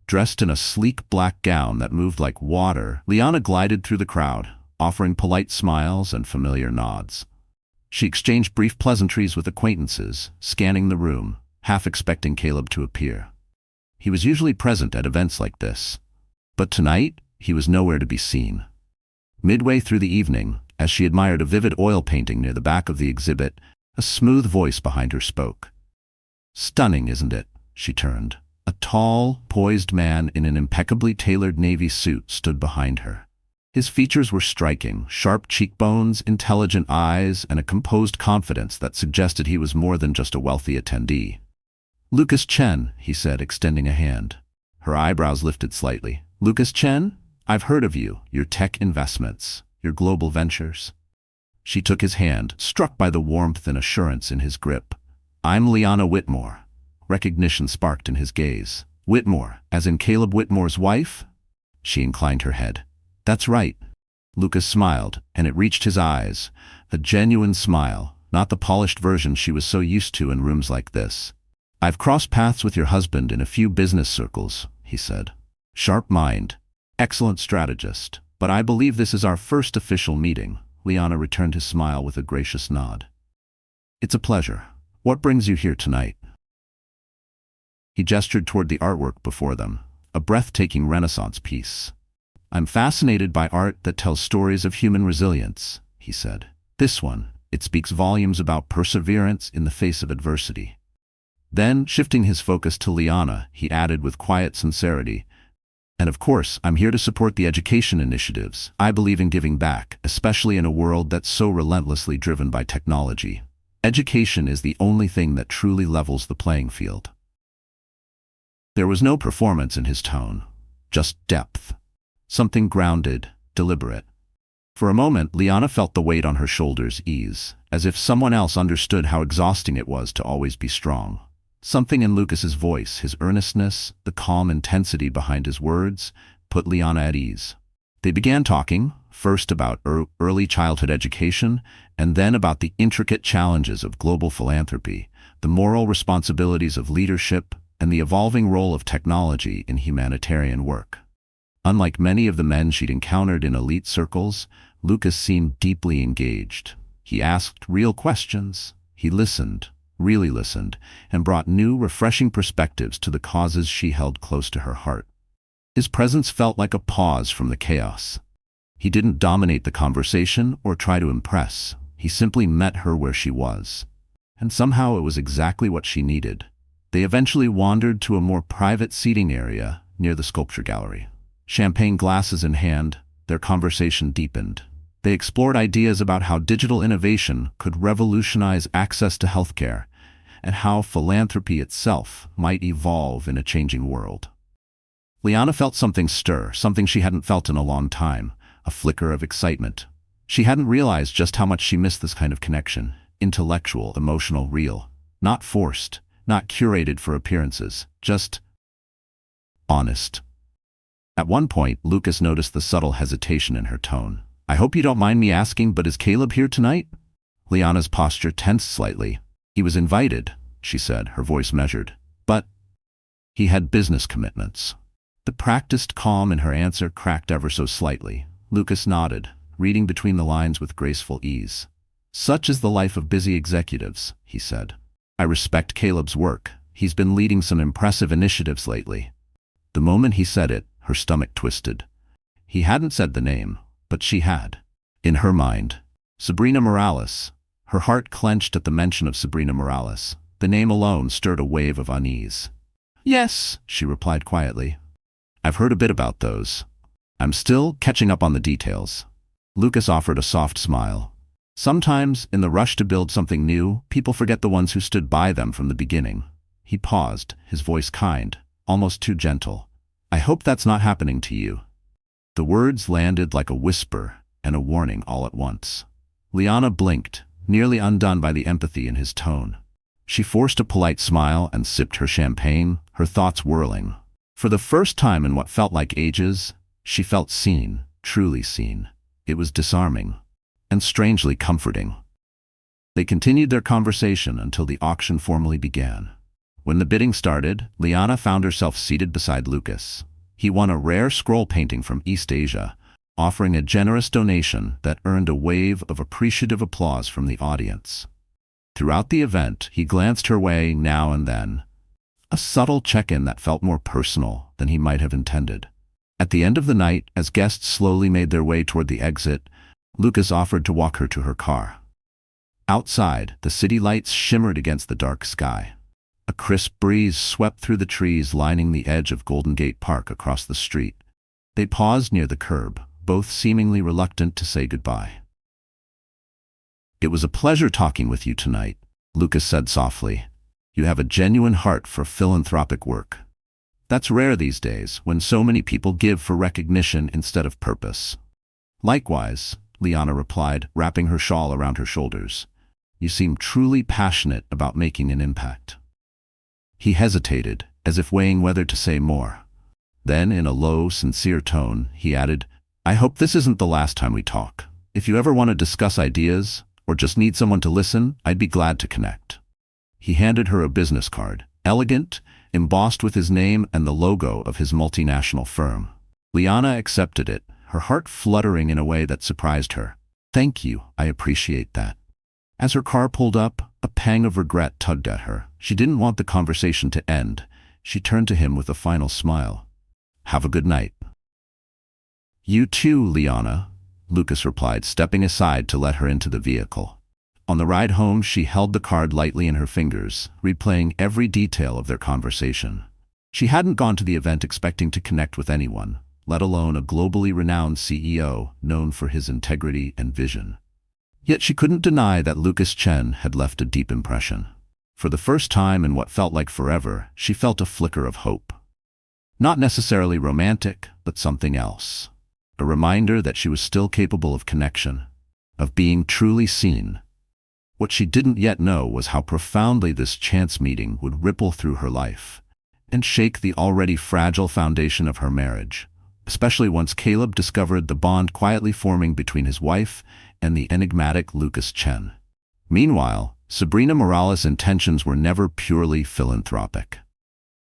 Dressed in a sleek black gown that moved like water, Liana glided through the crowd, offering polite smiles and familiar nods. She exchanged brief pleasantries with acquaintances, scanning the room, half expecting Caleb to appear. He was usually present at events like this, but tonight he was nowhere to be seen. Midway through the evening, as she admired a vivid oil painting near the back of the exhibit, a smooth voice behind her spoke. "Stunning, isn't it?" She turned. A tall, poised man in an impeccably tailored navy suit stood behind her. His features were striking, sharp cheekbones, intelligent eyes, and a composed confidence that suggested he was more than just a wealthy attendee. "Lucas Chen," he said, extending a hand. Her eyebrows lifted slightly. "Lucas Chen? I've heard of you, your tech investments, your global ventures." She took his hand, struck by the warmth and assurance in his grip. "I'm Liana Whitmore." Recognition sparked in his gaze. "Whitmore, as in Caleb Whitmore's wife?" She inclined her head. "That's right." Lucas smiled, and it reached his eyes. A genuine smile, not the polished version she was so used to in rooms like this. "I've crossed paths with your husband in a few business circles," he said. "Sharp mind. Excellent strategist. But I believe this is our first official meeting." Liana returned his smile with a gracious nod. "It's a pleasure. What brings you here tonight?" He gestured toward the artwork before them, a breathtaking Renaissance piece. "I'm fascinated by art that tells stories of human resilience," he said. "This one, it speaks volumes about perseverance in the face of adversity." Then, shifting his focus to Liana, he added with quiet sincerity, "And of course, I'm here to support the education initiatives. I believe in giving back, especially in a world that's so relentlessly driven by technology. Education is the only thing that truly levels the playing field." There was no performance in his tone, just depth. Something grounded, deliberate. For a moment, Liana felt the weight on her shoulders ease, as if someone else understood how exhausting it was to always be strong. Something in Lucas's voice, his earnestness, the calm intensity behind his words, put Liana at ease. They began talking, first about early childhood education, and then about the intricate challenges of global philanthropy, the moral responsibilities of leadership, and the evolving role of technology in humanitarian work. Unlike many of the men she'd encountered in elite circles, Lucas seemed deeply engaged. He asked real questions. He listened, really listened, and brought new, refreshing perspectives to the causes she held close to her heart. His presence felt like a pause from the chaos. He didn't dominate the conversation or try to impress. He simply met her where she was. And somehow it was exactly what she needed. They eventually wandered to a more private seating area near the sculpture gallery. Champagne glasses in hand, their conversation deepened. They explored ideas about how digital innovation could revolutionize access to healthcare and how philanthropy itself might evolve in a changing world. Liana felt something stir, something she hadn't felt in a long time, a flicker of excitement. She hadn't realized just how much she missed this kind of connection, intellectual, emotional, real, not forced, not curated for appearances, just honest. At one point, Lucas noticed the subtle hesitation in her tone. "I hope you don't mind me asking, but is Caleb here tonight?" Liana's posture tensed slightly. "He was invited," she said, her voice measured. "But he had business commitments." The practiced calm in her answer cracked ever so slightly. Lucas nodded, reading between the lines with graceful ease. "Such is the life of busy executives," he said. "I respect Caleb's work. He's been leading some impressive initiatives lately." The moment he said it, her stomach twisted. He hadn't said the name, but she had. In her mind, Sabrina Morales. Her heart clenched at the mention of Sabrina Morales. The name alone stirred a wave of unease. "Yes," she replied quietly. "I've heard a bit about those. I'm still catching up on the details." Lucas offered a soft smile. Sometimes, in the rush to build something new, people forget the ones who stood by them from the beginning. He paused, his voice kind, almost too gentle. "I hope that's not happening to you." The words landed like a whisper and a warning all at once. Liana blinked, nearly undone by the empathy in his tone. She forced a polite smile and sipped her champagne, her thoughts whirling. For the first time in what felt like ages, she felt seen, truly seen. It was disarming and strangely comforting. They continued their conversation until the auction formally began. When the bidding started, Liana found herself seated beside Lucas. He won a rare scroll painting from East Asia, offering a generous donation that earned a wave of appreciative applause from the audience. Throughout the event, he glanced her way now and then, a subtle check-in that felt more personal than he might have intended. At the end of the night, as guests slowly made their way toward the exit, Lucas offered to walk her to her car. Outside, the city lights shimmered against the dark sky. A crisp breeze swept through the trees lining the edge of Golden Gate Park across the street. They paused near the curb, both seemingly reluctant to say goodbye. "It was a pleasure talking with you tonight," Lucas said softly. "You have a genuine heart for philanthropic work. That's rare these days, when so many people give for recognition instead of purpose." "Likewise," Liana replied, wrapping her shawl around her shoulders. "You seem truly passionate about making an impact." He hesitated, as if weighing whether to say more. Then, in a low, sincere tone, he added, "I hope this isn't the last time we talk. If you ever want to discuss ideas, or just need someone to listen, I'd be glad to connect." He handed her a business card, elegant, embossed with his name and the logo of his multinational firm. Liana accepted it, her heart fluttering in a way that surprised her. "Thank you, I appreciate that." As her car pulled up, a pang of regret tugged at her. She didn't want the conversation to end. She turned to him with a final smile. "Have a good night." "You too, Liana," Lucas replied, stepping aside to let her into the vehicle. On the ride home, she held the card lightly in her fingers, replaying every detail of their conversation. She hadn't gone to the event expecting to connect with anyone, let alone a globally renowned CEO known for his integrity and vision. Yet she couldn't deny that Lucas Chen had left a deep impression. For the first time in what felt like forever, she felt a flicker of hope. Not necessarily romantic, but something else. A reminder that she was still capable of connection, of being truly seen. What she didn't yet know was how profoundly this chance meeting would ripple through her life and shake the already fragile foundation of her marriage, especially once Caleb discovered the bond quietly forming between his wife and the enigmatic Lucas Chen. Meanwhile, Sabrina Morales' intentions were never purely philanthropic.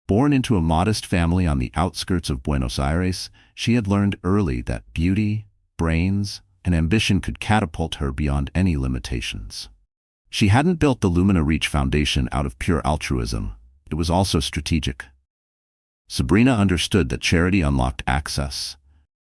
Born into a modest family on the outskirts of Buenos Aires, she had learned early that beauty, brains, and ambition could catapult her beyond any limitations. She hadn't built the Lumina Reach Foundation out of pure altruism. It was also strategic. Sabrina understood that charity unlocked access,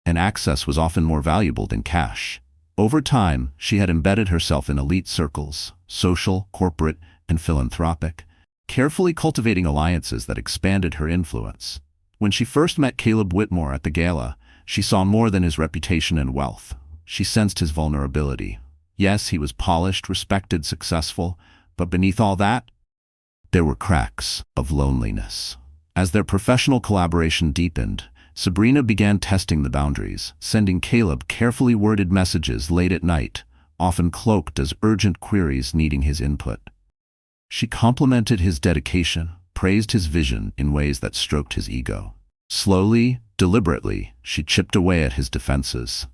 and access was often more valuable than cash. Over time, she had embedded herself in elite circles, social, corporate, and philanthropic, carefully cultivating alliances that expanded her influence. When she first met Caleb Whitmore at the gala, she saw more than his reputation and wealth. She sensed his vulnerability. Yes, he was polished, respected, successful, but beneath all that, there were cracks of loneliness. As their professional collaboration deepened, Sabrina began testing the boundaries, sending Caleb carefully worded messages late at night, often cloaked as urgent queries needing his input. She complimented his dedication, praised his vision in ways that stroked his ego. Slowly, deliberately, she chipped away at his defenses.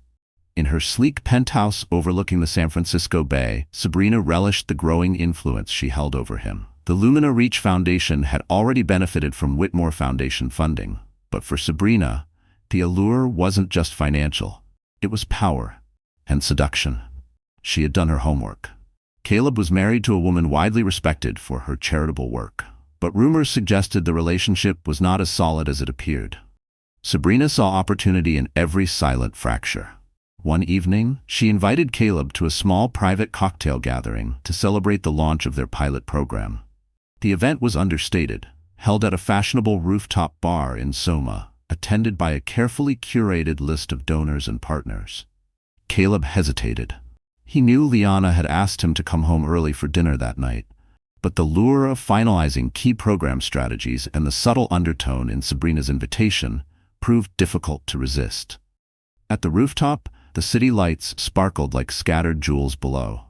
In her sleek penthouse overlooking the San Francisco Bay, Sabrina relished the growing influence she held over him. The Lumina Reach Foundation had already benefited from Whitmore Foundation funding, but for Sabrina, the allure wasn't just financial. It was power and seduction. She had done her homework. Caleb was married to a woman widely respected for her charitable work, but rumors suggested the relationship was not as solid as it appeared. Sabrina saw opportunity in every silent fracture. One evening, she invited Caleb to a small private cocktail gathering to celebrate the launch of their pilot program. The event was understated, held at a fashionable rooftop bar in Soma, attended by a carefully curated list of donors and partners. Caleb hesitated. He knew Liana had asked him to come home early for dinner that night, but the lure of finalizing key program strategies and the subtle undertone in Sabrina's invitation proved difficult to resist. At the rooftop, the city lights sparkled like scattered jewels below.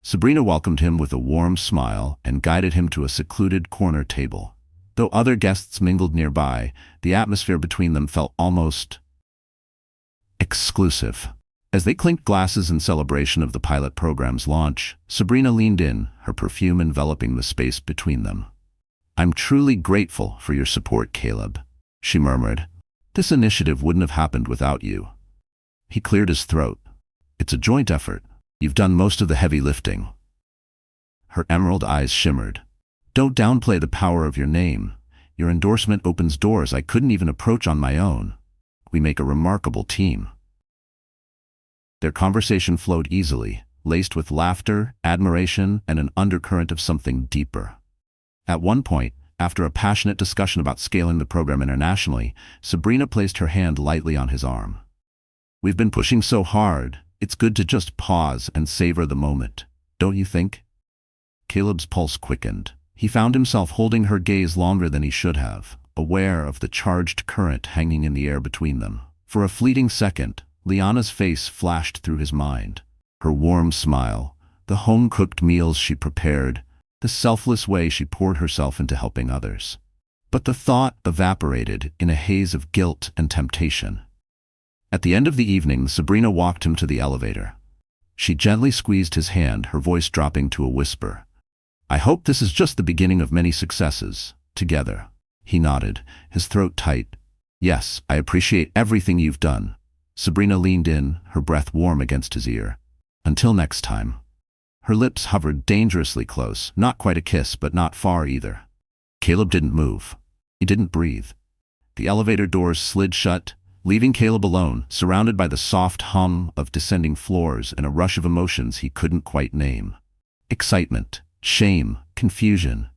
Sabrina welcomed him with a warm smile and guided him to a secluded corner table. Though other guests mingled nearby, the atmosphere between them felt almost exclusive. As they clinked glasses in celebration of the pilot program's launch, Sabrina leaned in, her perfume enveloping the space between them. "I'm truly grateful for your support, Caleb," she murmured. "This initiative wouldn't have happened without you." He cleared his throat. It's a joint effort. You've done most of the heavy lifting. Her emerald eyes shimmered. Don't downplay the power of your name. Your endorsement opens doors I couldn't even approach on my own. We make a remarkable team. Their conversation flowed easily, laced with laughter, admiration, and an undercurrent of something deeper. At one point, after a passionate discussion about scaling the program internationally, Sabrina placed her hand lightly on his arm. We've been pushing so hard, it's good to just pause and savor the moment, don't you think? Caleb's pulse quickened. He found himself holding her gaze longer than he should have, aware of the charged current hanging in the air between them. For a fleeting second, Liana's face flashed through his mind. Her warm smile, the home-cooked meals she prepared, the selfless way she poured herself into helping others. But the thought evaporated in a haze of guilt and temptation. At the end of the evening, Sabrina walked him to the elevator. She gently squeezed his hand, her voice dropping to a whisper. I hope this is just the beginning of many successes, together. He nodded, his throat tight. Yes, I appreciate everything you've done. Sabrina leaned in, her breath warm against his ear. Until next time. Her lips hovered dangerously close, not quite a kiss, but not far either. Caleb didn't move. He didn't breathe. The elevator doors slid shut, leaving Caleb alone, surrounded by the soft hum of descending floors and a rush of emotions he couldn't quite name. Excitement, shame, confusion.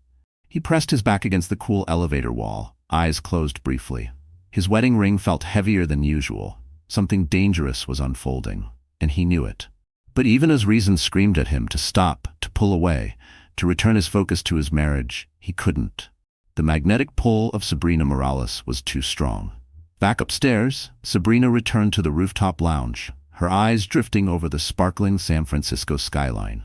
He pressed his back against the cool elevator wall, eyes closed briefly. His wedding ring felt heavier than usual. Something dangerous was unfolding, and he knew it. But even as reason screamed at him to stop, to pull away, to return his focus to his marriage, he couldn't. The magnetic pull of Sabrina Morales was too strong. Back upstairs, Sabrina returned to the rooftop lounge, her eyes drifting over the sparkling San Francisco skyline.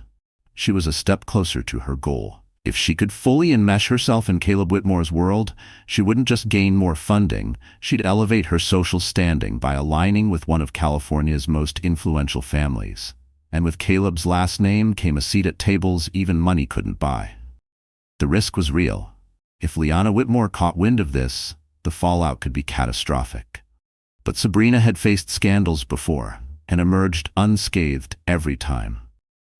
She was a step closer to her goal. If she could fully enmesh herself in Caleb Whitmore's world, she wouldn't just gain more funding, she'd elevate her social standing by aligning with one of California's most influential families. And with Caleb's last name came a seat at tables even money couldn't buy. The risk was real. If Liana Whitmore caught wind of this, the fallout could be catastrophic. But Sabrina had faced scandals before, and emerged unscathed every time.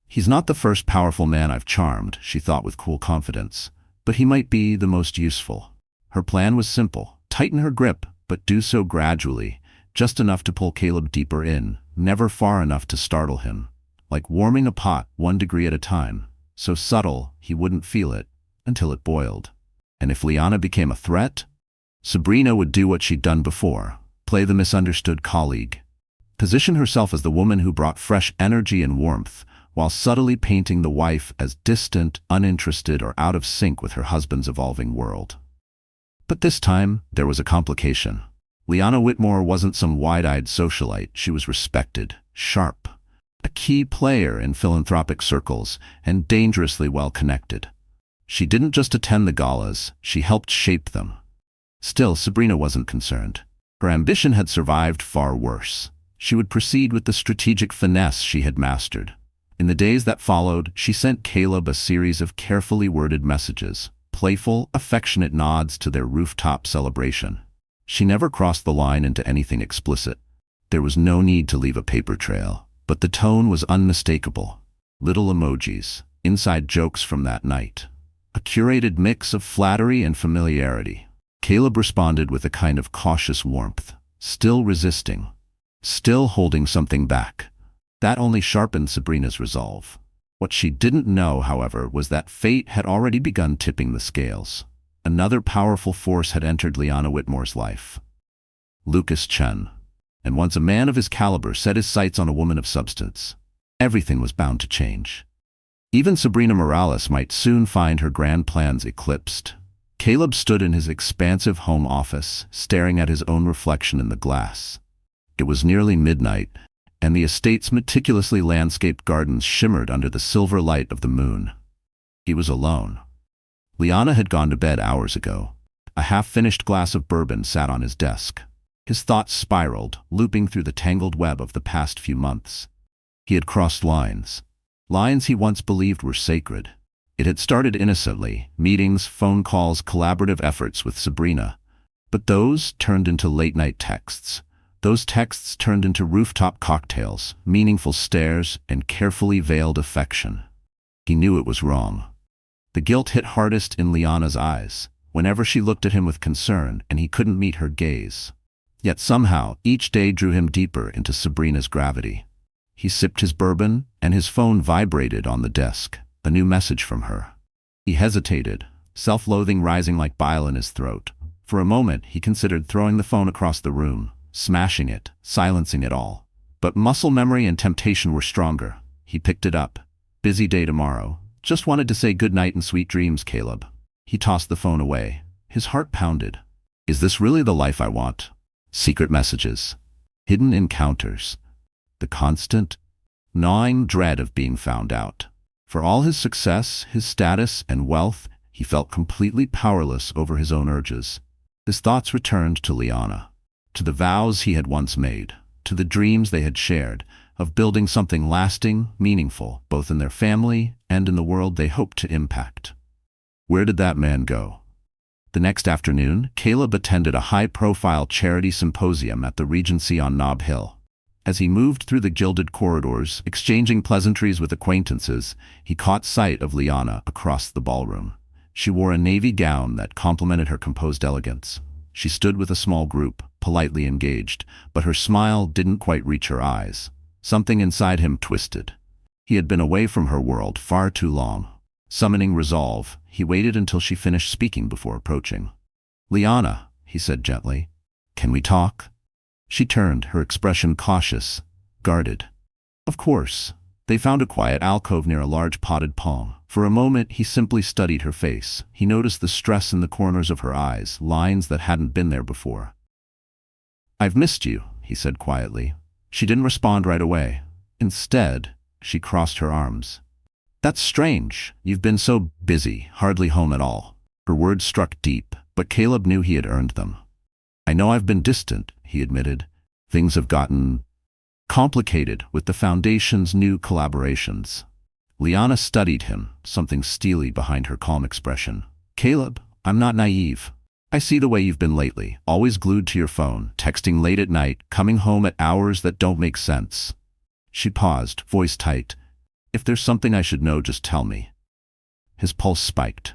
He's not the first powerful man I've charmed, she thought with cool confidence, but he might be the most useful. Her plan was simple: tighten her grip, but do so gradually, just enough to pull Caleb deeper in, never far enough to startle him. Like warming a pot 1 degree at a time, so subtle he wouldn't feel it until it boiled. And if Liana became a threat, Sabrina would do what she'd done before, play the misunderstood colleague. Position herself as the woman who brought fresh energy and warmth, while subtly painting the wife as distant, uninterested, or out of sync with her husband's evolving world. But this time, there was a complication. Liana Whitmore wasn't some wide-eyed socialite. She was respected, sharp, a key player in philanthropic circles, and dangerously well-connected. She didn't just attend the galas, she helped shape them. Still, Sabrina wasn't concerned. Her ambition had survived far worse. She would proceed with the strategic finesse she had mastered. In the days that followed, she sent Caleb a series of carefully worded messages, playful, affectionate nods to their rooftop celebration. She never crossed the line into anything explicit. There was no need to leave a paper trail, but the tone was unmistakable. Little emojis, inside jokes from that night. A curated mix of flattery and familiarity. Caleb responded with a kind of cautious warmth, still resisting, still holding something back. That only sharpened Sabrina's resolve. What she didn't know, however, was that fate had already begun tipping the scales. Another powerful force had entered Liana Whitmore's life. Lucas Chen. And once a man of his caliber set his sights on a woman of substance, everything was bound to change. Even Sabrina Morales might soon find her grand plans eclipsed. Caleb stood in his expansive home office, staring at his own reflection in the glass. It was nearly midnight, and the estate's meticulously landscaped gardens shimmered under the silver light of the moon. He was alone. Liana had gone to bed hours ago. A half-finished glass of bourbon sat on his desk. His thoughts spiraled, looping through the tangled web of the past few months. He had crossed lines. Lines he once believed were sacred. It had started innocently, meetings, phone calls, collaborative efforts with Sabrina. But those turned into late-night texts, Those texts turned into rooftop cocktails, meaningful stares, and carefully veiled affection. He knew it was wrong. The guilt hit hardest in Liana's eyes, whenever she looked at him with concern and he couldn't meet her gaze. Yet somehow, each day drew him deeper into Sabrina's gravity. He sipped his bourbon, and his phone vibrated on the desk, a new message from her. He hesitated, self-loathing rising like bile in his throat. For a moment, he considered throwing the phone across the room, smashing it, silencing it all. But muscle memory and temptation were stronger. He picked it up. Busy day tomorrow. Just wanted to say goodnight and sweet dreams, Caleb. He tossed the phone away. His heart pounded. Is this really the life I want? Secret messages. Hidden encounters. The constant, gnawing dread of being found out. For all his success, his status, and wealth, he felt completely powerless over his own urges. His thoughts returned to Liana, to the vows he had once made, to the dreams they had shared, of building something lasting, meaningful, both in their family and in the world they hoped to impact. Where did that man go? The next afternoon, Caleb attended a high-profile charity symposium at the Regency on Nob Hill. As he moved through the gilded corridors, exchanging pleasantries with acquaintances, he caught sight of Liana across the ballroom. She wore a navy gown that complemented her composed elegance. She stood with a small group, politely engaged, but her smile didn't quite reach her eyes. Something inside him twisted. He had been away from her world far too long. Summoning resolve, he waited until she finished speaking before approaching. "Liana," he said gently, "can we talk?" She turned, her expression cautious, guarded. Of course. They found a quiet alcove near a large potted palm. For a moment, he simply studied her face. He noticed the stress in the corners of her eyes, lines that hadn't been there before. "I've missed you," he said quietly. She didn't respond right away. Instead, she crossed her arms. "That's strange. You've been so busy, hardly home at all." Her words struck deep, but Caleb knew he had earned them. "I know I've been distant," he admitted. "Things have gotten complicated with the Foundation's new collaborations." Liana studied him, something steely behind her calm expression. "Caleb, I'm not naive. I see the way you've been lately, always glued to your phone, texting late at night, coming home at hours that don't make sense." She paused, voice tight. "If there's something I should know, just tell me." His pulse spiked.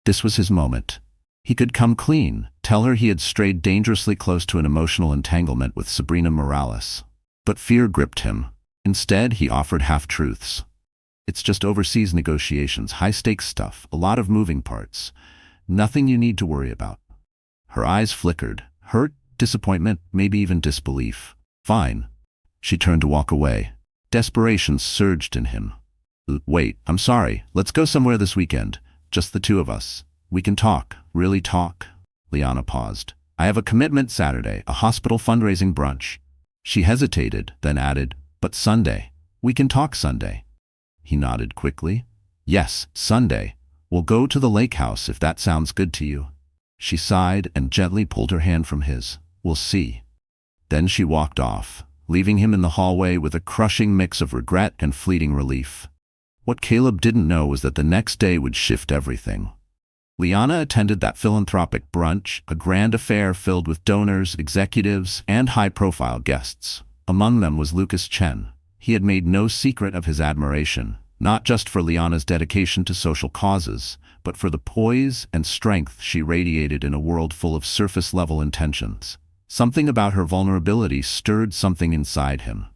This was his moment. He could come clean, tell her he had strayed dangerously close to an emotional entanglement with Sabrina Morales. But fear gripped him. Instead, he offered half-truths. "It's just overseas negotiations, high-stakes stuff, a lot of moving parts. Nothing you need to worry about." Her eyes flickered. Hurt, disappointment, maybe even disbelief. "Fine." She turned to walk away. Desperation surged in him. "Wait, I'm sorry. Let's go somewhere this weekend. Just the two of us. We can talk, really talk." Liana paused. "I have a commitment Saturday, a hospital fundraising brunch." She hesitated, then added, "But Sunday. We can talk Sunday." He nodded quickly. "Yes, Sunday. We'll go to the lake house if that sounds good to you." She sighed and gently pulled her hand from his. "We'll see." Then she walked off, leaving him in the hallway with a crushing mix of regret and fleeting relief. What Caleb didn't know was that the next day would shift everything. Liana attended that philanthropic brunch, a grand affair filled with donors, executives, and high-profile guests. Among them was Lucas Chen. He had made no secret of his admiration, not just for Liana's dedication to social causes, but for the poise and strength she radiated in a world full of surface-level intentions. Something about her vulnerability stirred something inside him,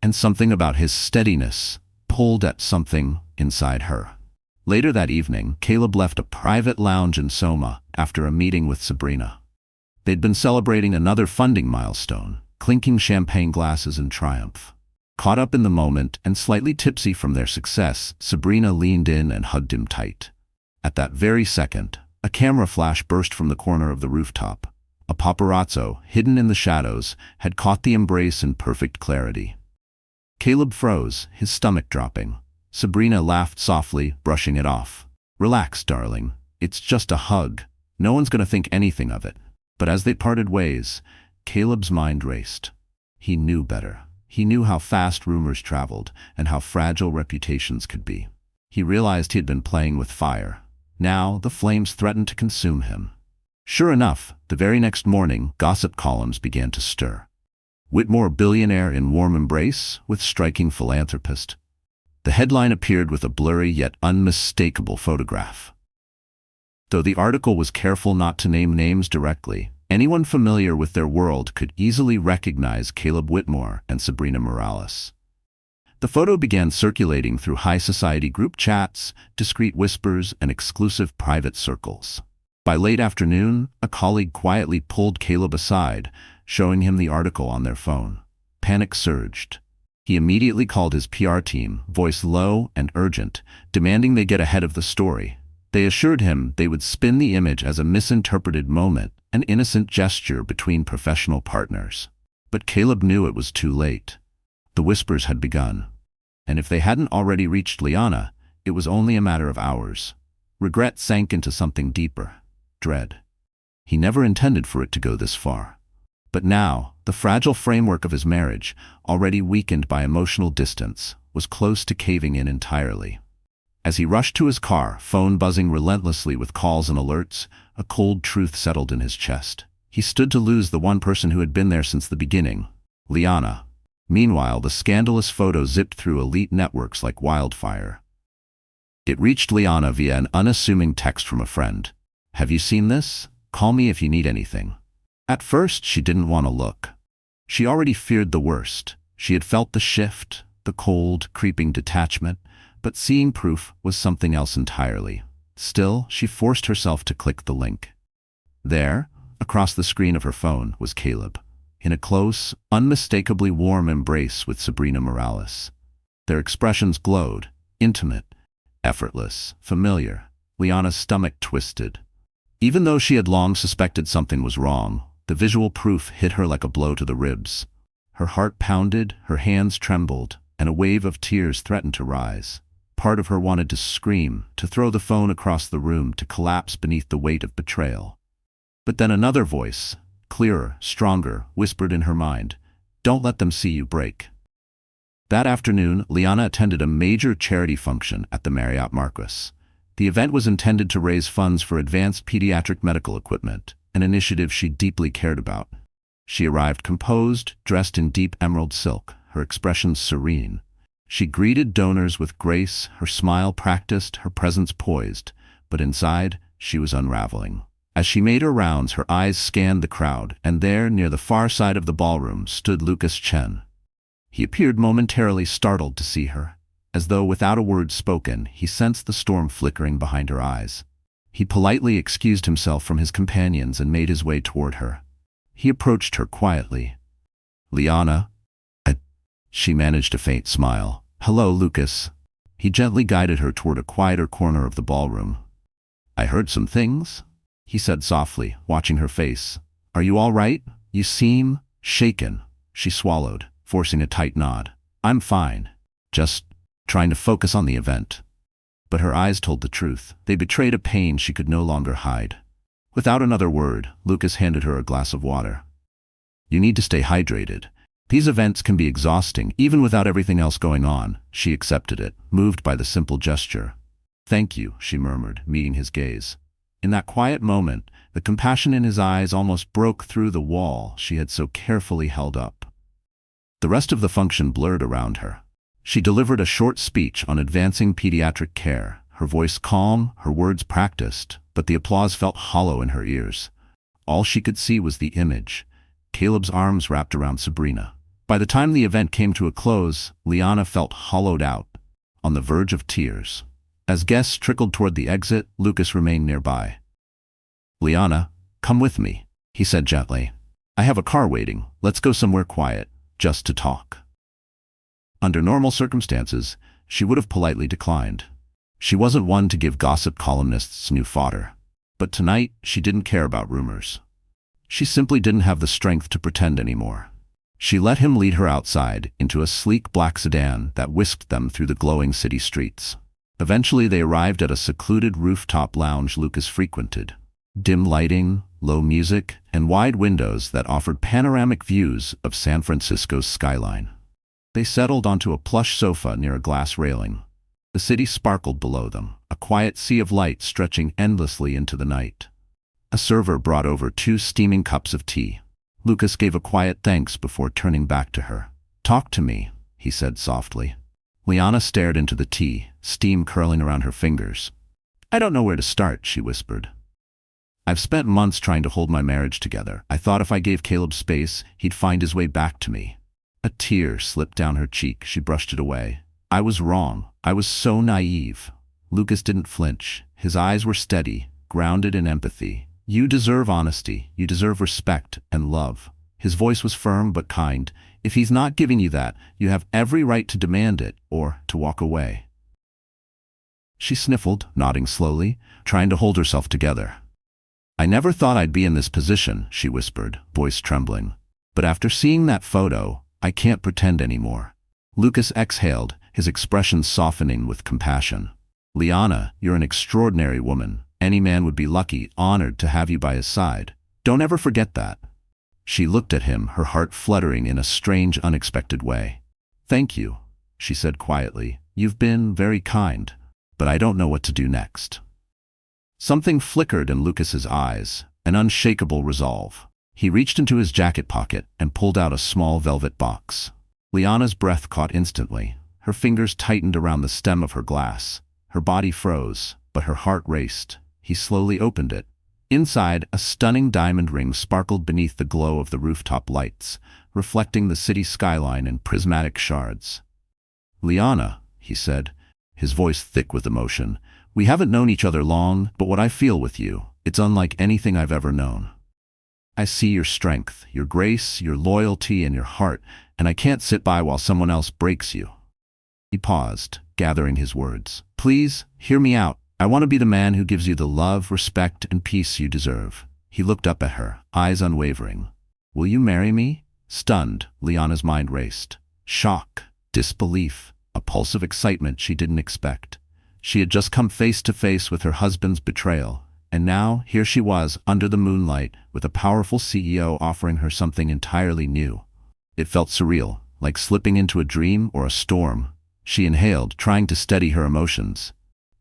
and something about his steadiness pulled at something inside her. Later that evening, Caleb left a private lounge in Soma after a meeting with Sabrina. They'd been celebrating another funding milestone, clinking champagne glasses in triumph. Caught up in the moment and slightly tipsy from their success, Sabrina leaned in and hugged him tight. At that very second, a camera flash burst from the corner of the rooftop. A paparazzo, hidden in the shadows, had caught the embrace in perfect clarity. Caleb froze, his stomach dropping. Sabrina laughed softly, brushing it off. "Relax, darling. It's just a hug. No one's gonna think anything of it." But as they parted ways, Caleb's mind raced. He knew better. He knew how fast rumors traveled and how fragile reputations could be. He realized he had been playing with fire. Now the flames threatened to consume him. Sure enough, the very next morning, gossip columns began to stir. Whitmore billionaire in warm embrace with striking philanthropist. The headline appeared with a blurry yet unmistakable photograph. Though the article was careful not to name names directly, anyone familiar with their world could easily recognize Caleb Whitmore and Sabrina Morales. The photo began circulating through high society group chats, discreet whispers, and exclusive private circles. By late afternoon, a colleague quietly pulled Caleb aside, showing him the article on their phone. Panic surged. He immediately called his PR team, voice low and urgent, demanding they get ahead of the story. They assured him they would spin the image as a misinterpreted moment, an innocent gesture between professional partners. But Caleb knew it was too late. The whispers had begun. And if they hadn't already reached Liana, it was only a matter of hours. Regret sank into something deeper. Dread. He never intended for it to go this far. But now, the fragile framework of his marriage, already weakened by emotional distance, was close to caving in entirely. As he rushed to his car, phone buzzing relentlessly with calls and alerts, a cold truth settled in his chest. He stood to lose the one person who had been there since the beginning, Liana. Meanwhile, the scandalous photo zipped through elite networks like wildfire. It reached Liana via an unassuming text from a friend. "Have you seen this? Call me if you need anything." At first, she didn't want to look. She already feared the worst. She had felt the shift, the cold, creeping detachment, but seeing proof was something else entirely. Still, she forced herself to click the link. There, across the screen of her phone, was Caleb, in a close, unmistakably warm embrace with Sabrina Morales. Their expressions glowed, intimate, effortless, familiar. Liana's stomach twisted. Even though she had long suspected something was wrong, the visual proof hit her like a blow to the ribs. Her heart pounded, her hands trembled, and a wave of tears threatened to rise. Part of her wanted to scream, to throw the phone across the room, to collapse beneath the weight of betrayal. But then another voice, clearer, stronger, whispered in her mind, "Don't let them see you break." That afternoon, Liana attended a major charity function at the Marriott Marquis. The event was intended to raise funds for advanced pediatric medical equipment, an initiative she deeply cared about. She arrived composed, dressed in deep emerald silk, her expression serene. She greeted donors with grace, her smile practiced, her presence poised, but inside, she was unraveling. As she made her rounds, her eyes scanned the crowd, and there, near the far side of the ballroom, stood Lucas Chen. He appeared momentarily startled to see her. As though without a word spoken, he sensed the storm flickering behind her eyes. He politely excused himself from his companions and made his way toward her. He approached her quietly. "Liana?" She managed a faint smile. "Hello, Lucas." He gently guided her toward a quieter corner of the ballroom. "I heard some things," he said softly, watching her face. "Are you all right? You seem shaken." She swallowed, forcing a tight nod. "I'm fine. Just trying to focus on the event." But her eyes told the truth. They betrayed a pain she could no longer hide. Without another word, Lucas handed her a glass of water. "You need to stay hydrated. These events can be exhausting, even without everything else going on." She accepted it, moved by the simple gesture. "Thank you," she murmured, meeting his gaze. In that quiet moment, the compassion in his eyes almost broke through the wall she had so carefully held up. The rest of the function blurred around her. She delivered a short speech on advancing pediatric care, her voice calm, her words practiced, but the applause felt hollow in her ears. All she could see was the image, Caleb's arms wrapped around Sabrina. By the time the event came to a close, Liana felt hollowed out, on the verge of tears. As guests trickled toward the exit, Lucas remained nearby. "Liana, come with me," he said gently. "I have a car waiting. Let's go somewhere quiet, just to talk." Under normal circumstances, she would have politely declined. She wasn't one to give gossip columnists new fodder. But tonight, she didn't care about rumors. She simply didn't have the strength to pretend anymore. She let him lead her outside, into a sleek black sedan that whisked them through the glowing city streets. Eventually they arrived at a secluded rooftop lounge Lucas frequented. Dim lighting, low music, and wide windows that offered panoramic views of San Francisco's skyline. They settled onto a plush sofa near a glass railing. The city sparkled below them, a quiet sea of light stretching endlessly into the night. A server brought over 2 steaming cups of tea. Lucas gave a quiet thanks before turning back to her. "Talk to me," he said softly. Liana stared into the tea, steam curling around her fingers. "I don't know where to start," she whispered. "I've spent months trying to hold my marriage together. I thought if I gave Caleb space, he'd find his way back to me." A tear slipped down her cheek. She brushed it away. "I was wrong. I was so naive." Lucas didn't flinch. His eyes were steady, grounded in empathy. "You deserve honesty. You deserve respect and love." His voice was firm but kind. "If he's not giving you that, you have every right to demand it or to walk away." She sniffled, nodding slowly, trying to hold herself together. "I never thought I'd be in this position," she whispered, voice trembling. "But after seeing that photo, I can't pretend anymore." Lucas exhaled, his expression softening with compassion. "Liana, you're an extraordinary woman. Any man would be lucky, honored to have you by his side. Don't ever forget that." She looked at him, her heart fluttering in a strange, unexpected way. "Thank you," she said quietly. "You've been very kind, but I don't know what to do next." Something flickered in Lucas's eyes, an unshakable resolve. He reached into his jacket pocket and pulled out a small velvet box. Liana's breath caught instantly. Her fingers tightened around the stem of her glass. Her body froze, but her heart raced. He slowly opened it. Inside, a stunning diamond ring sparkled beneath the glow of the rooftop lights, reflecting the city skyline in prismatic shards. "Liana," he said, his voice thick with emotion, "we haven't known each other long, but what I feel with you, it's unlike anything I've ever known. I see your strength, your grace, your loyalty, and your heart, and I can't sit by while someone else breaks you." He paused, gathering his words. "Please, hear me out. I want to be the man who gives you the love, respect, and peace you deserve." He looked up at her, eyes unwavering. "Will you marry me?" Stunned, Liana's mind raced. Shock, disbelief, a pulse of excitement she didn't expect. She had just come face to face with her husband's betrayal, and now here she was, under the moonlight, with a powerful CEO offering her something entirely new. It felt surreal, like slipping into a dream or a storm. She inhaled, trying to steady her emotions.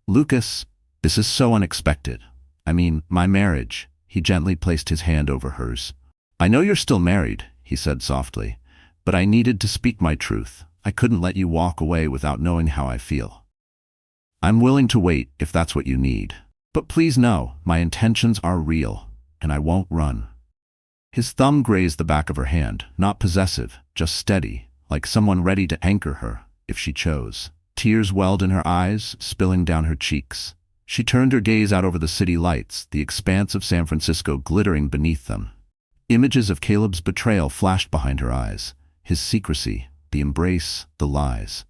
"Lucas, this is so unexpected. I mean, my marriage." He gently placed his hand over hers. "I know you're still married," he said softly, "but I needed to speak my truth. I couldn't let you walk away without knowing how I feel. I'm willing to wait if that's what you need. But please know, my intentions are real, and I won't run." His thumb grazed the back of her hand, not possessive, just steady, like someone ready to anchor her, if she chose. Tears welled in her eyes, spilling down her cheeks. She turned her gaze out over the city lights, the expanse of San Francisco glittering beneath them. Images of Caleb's betrayal flashed behind her eyes, his secrecy, the embrace, the lies.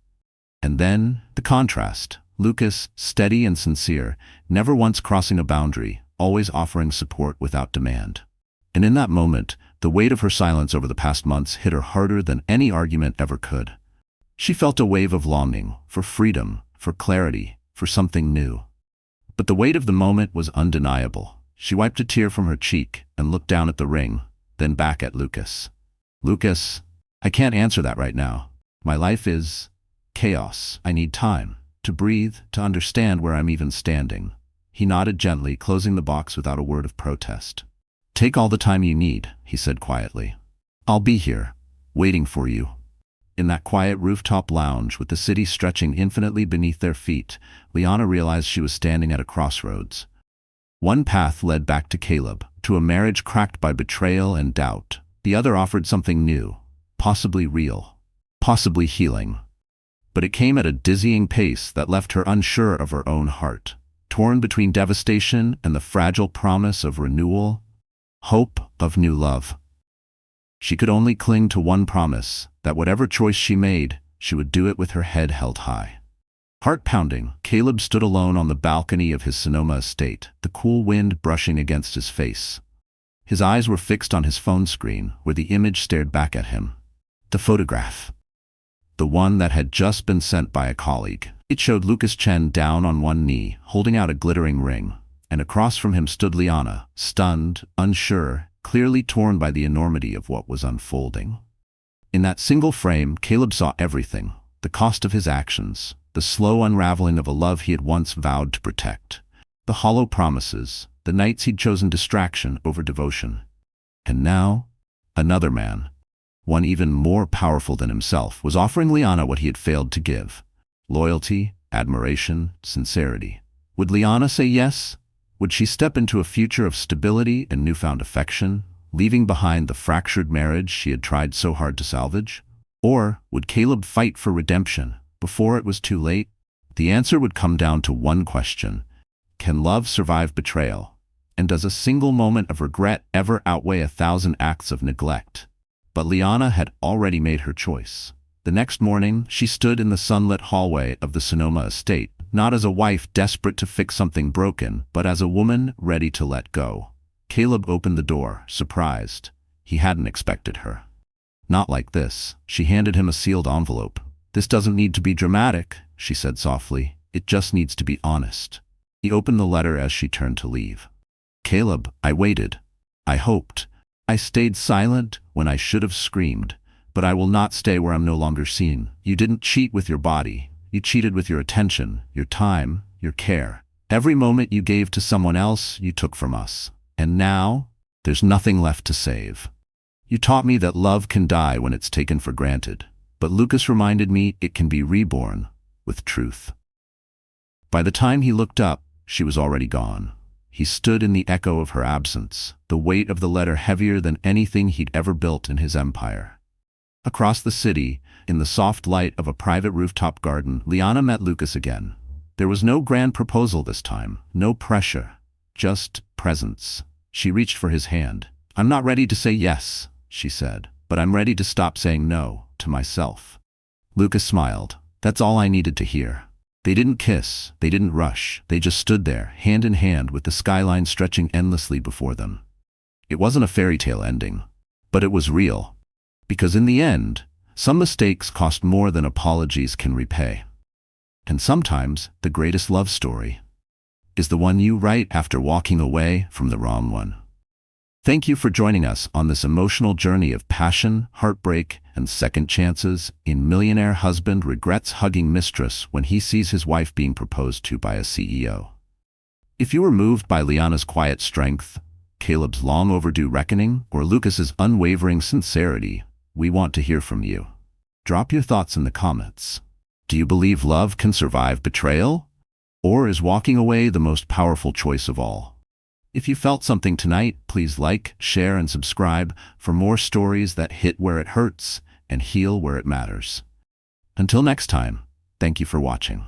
And then, the contrast. Lucas, steady and sincere, never once crossing a boundary, always offering support without demand. And in that moment, the weight of her silence over the past months hit her harder than any argument ever could. She felt a wave of longing, for freedom, for clarity, for something new. But the weight of the moment was undeniable. She wiped a tear from her cheek and looked down at the ring, then back at Lucas. "Lucas, I can't answer that right now. My life is chaos. I need time to breathe, to understand where I'm even standing." He nodded gently, closing the box without a word of protest. "Take all the time you need," he said quietly. "I'll be here, waiting for you." In that quiet rooftop lounge, with the city stretching infinitely beneath their feet, Liana realized she was standing at a crossroads. One path led back to Caleb, to a marriage cracked by betrayal and doubt. The other offered something new, possibly real, possibly healing. But it came at a dizzying pace that left her unsure of her own heart, torn between devastation and the fragile promise of renewal, hope of new love. She could only cling to one promise, that whatever choice she made, she would do it with her head held high. Heart-pounding, Caleb stood alone on the balcony of his Sonoma estate, the cool wind brushing against his face. His eyes were fixed on his phone screen, where the image stared back at him. The photograph. The one that had just been sent by a colleague. It showed Lucas Chen down on one knee, holding out a glittering ring, and across from him stood Liana, stunned, unsure, clearly torn by the enormity of what was unfolding. In that single frame, Caleb saw everything: the cost of his actions, the slow unraveling of a love he had once vowed to protect, the hollow promises, the nights he'd chosen distraction over devotion. And now, Another man, one even more powerful than himself, was offering Liana what he had failed to give: loyalty, admiration, sincerity. Would Liana say yes? Would she step into a future of stability and newfound affection, leaving behind the fractured marriage she had tried so hard to salvage? Or would Caleb fight for redemption before it was too late? The answer would come down to one question: can love survive betrayal? And does a single moment of regret ever outweigh 1,000 acts of neglect? But Liana had already made her choice. The next morning, she stood in the sunlit hallway of the Sonoma estate, not as a wife desperate to fix something broken, but as a woman ready to let go. Caleb opened the door, surprised. He hadn't expected her. Not like this. She handed him a sealed envelope. "This doesn't need to be dramatic," she said softly. "It just needs to be honest." He opened the letter as she turned to leave. "Caleb, I waited. I hoped. I stayed silent when I should have screamed. But I will not stay where I'm no longer seen. You didn't cheat with your body. You cheated with your attention, your time, your care. Every moment you gave to someone else, you took from us. And now, there's nothing left to save. You taught me that love can die when it's taken for granted. But Lucas reminded me it can be reborn with truth." By the time he looked up, she was already gone. He stood in the echo of her absence, the weight of the letter heavier than anything he'd ever built in his empire. Across the city, in the soft light of a private rooftop garden, Liana met Lucas again. There was no grand proposal this time, no pressure, just presence. She reached for his hand. "I'm not ready to say yes," she said, "but I'm ready to stop saying no to myself." Lucas smiled. "That's all I needed to hear." They didn't kiss, they didn't rush, they just stood there, hand in hand with the skyline stretching endlessly before them. It wasn't a fairy tale ending, but it was real. Because in the end, some mistakes cost more than apologies can repay. And sometimes, the greatest love story is the one you write after walking away from the wrong one. Thank you for joining us on this emotional journey of passion, heartbreak, and second chances in Millionaire Husband Regrets Hugging Mistress When He Sees His Wife Being Proposed to by a CEO. If you were moved by Liana's quiet strength, Caleb's long overdue reckoning, or Lucas's unwavering sincerity, we want to hear from you. Drop your thoughts in the comments. Do you believe love can survive betrayal? Or is walking away the most powerful choice of all? If you felt something tonight, please like, share, and subscribe for more stories that hit where it hurts and heal where it matters. Until next time, thank you for watching.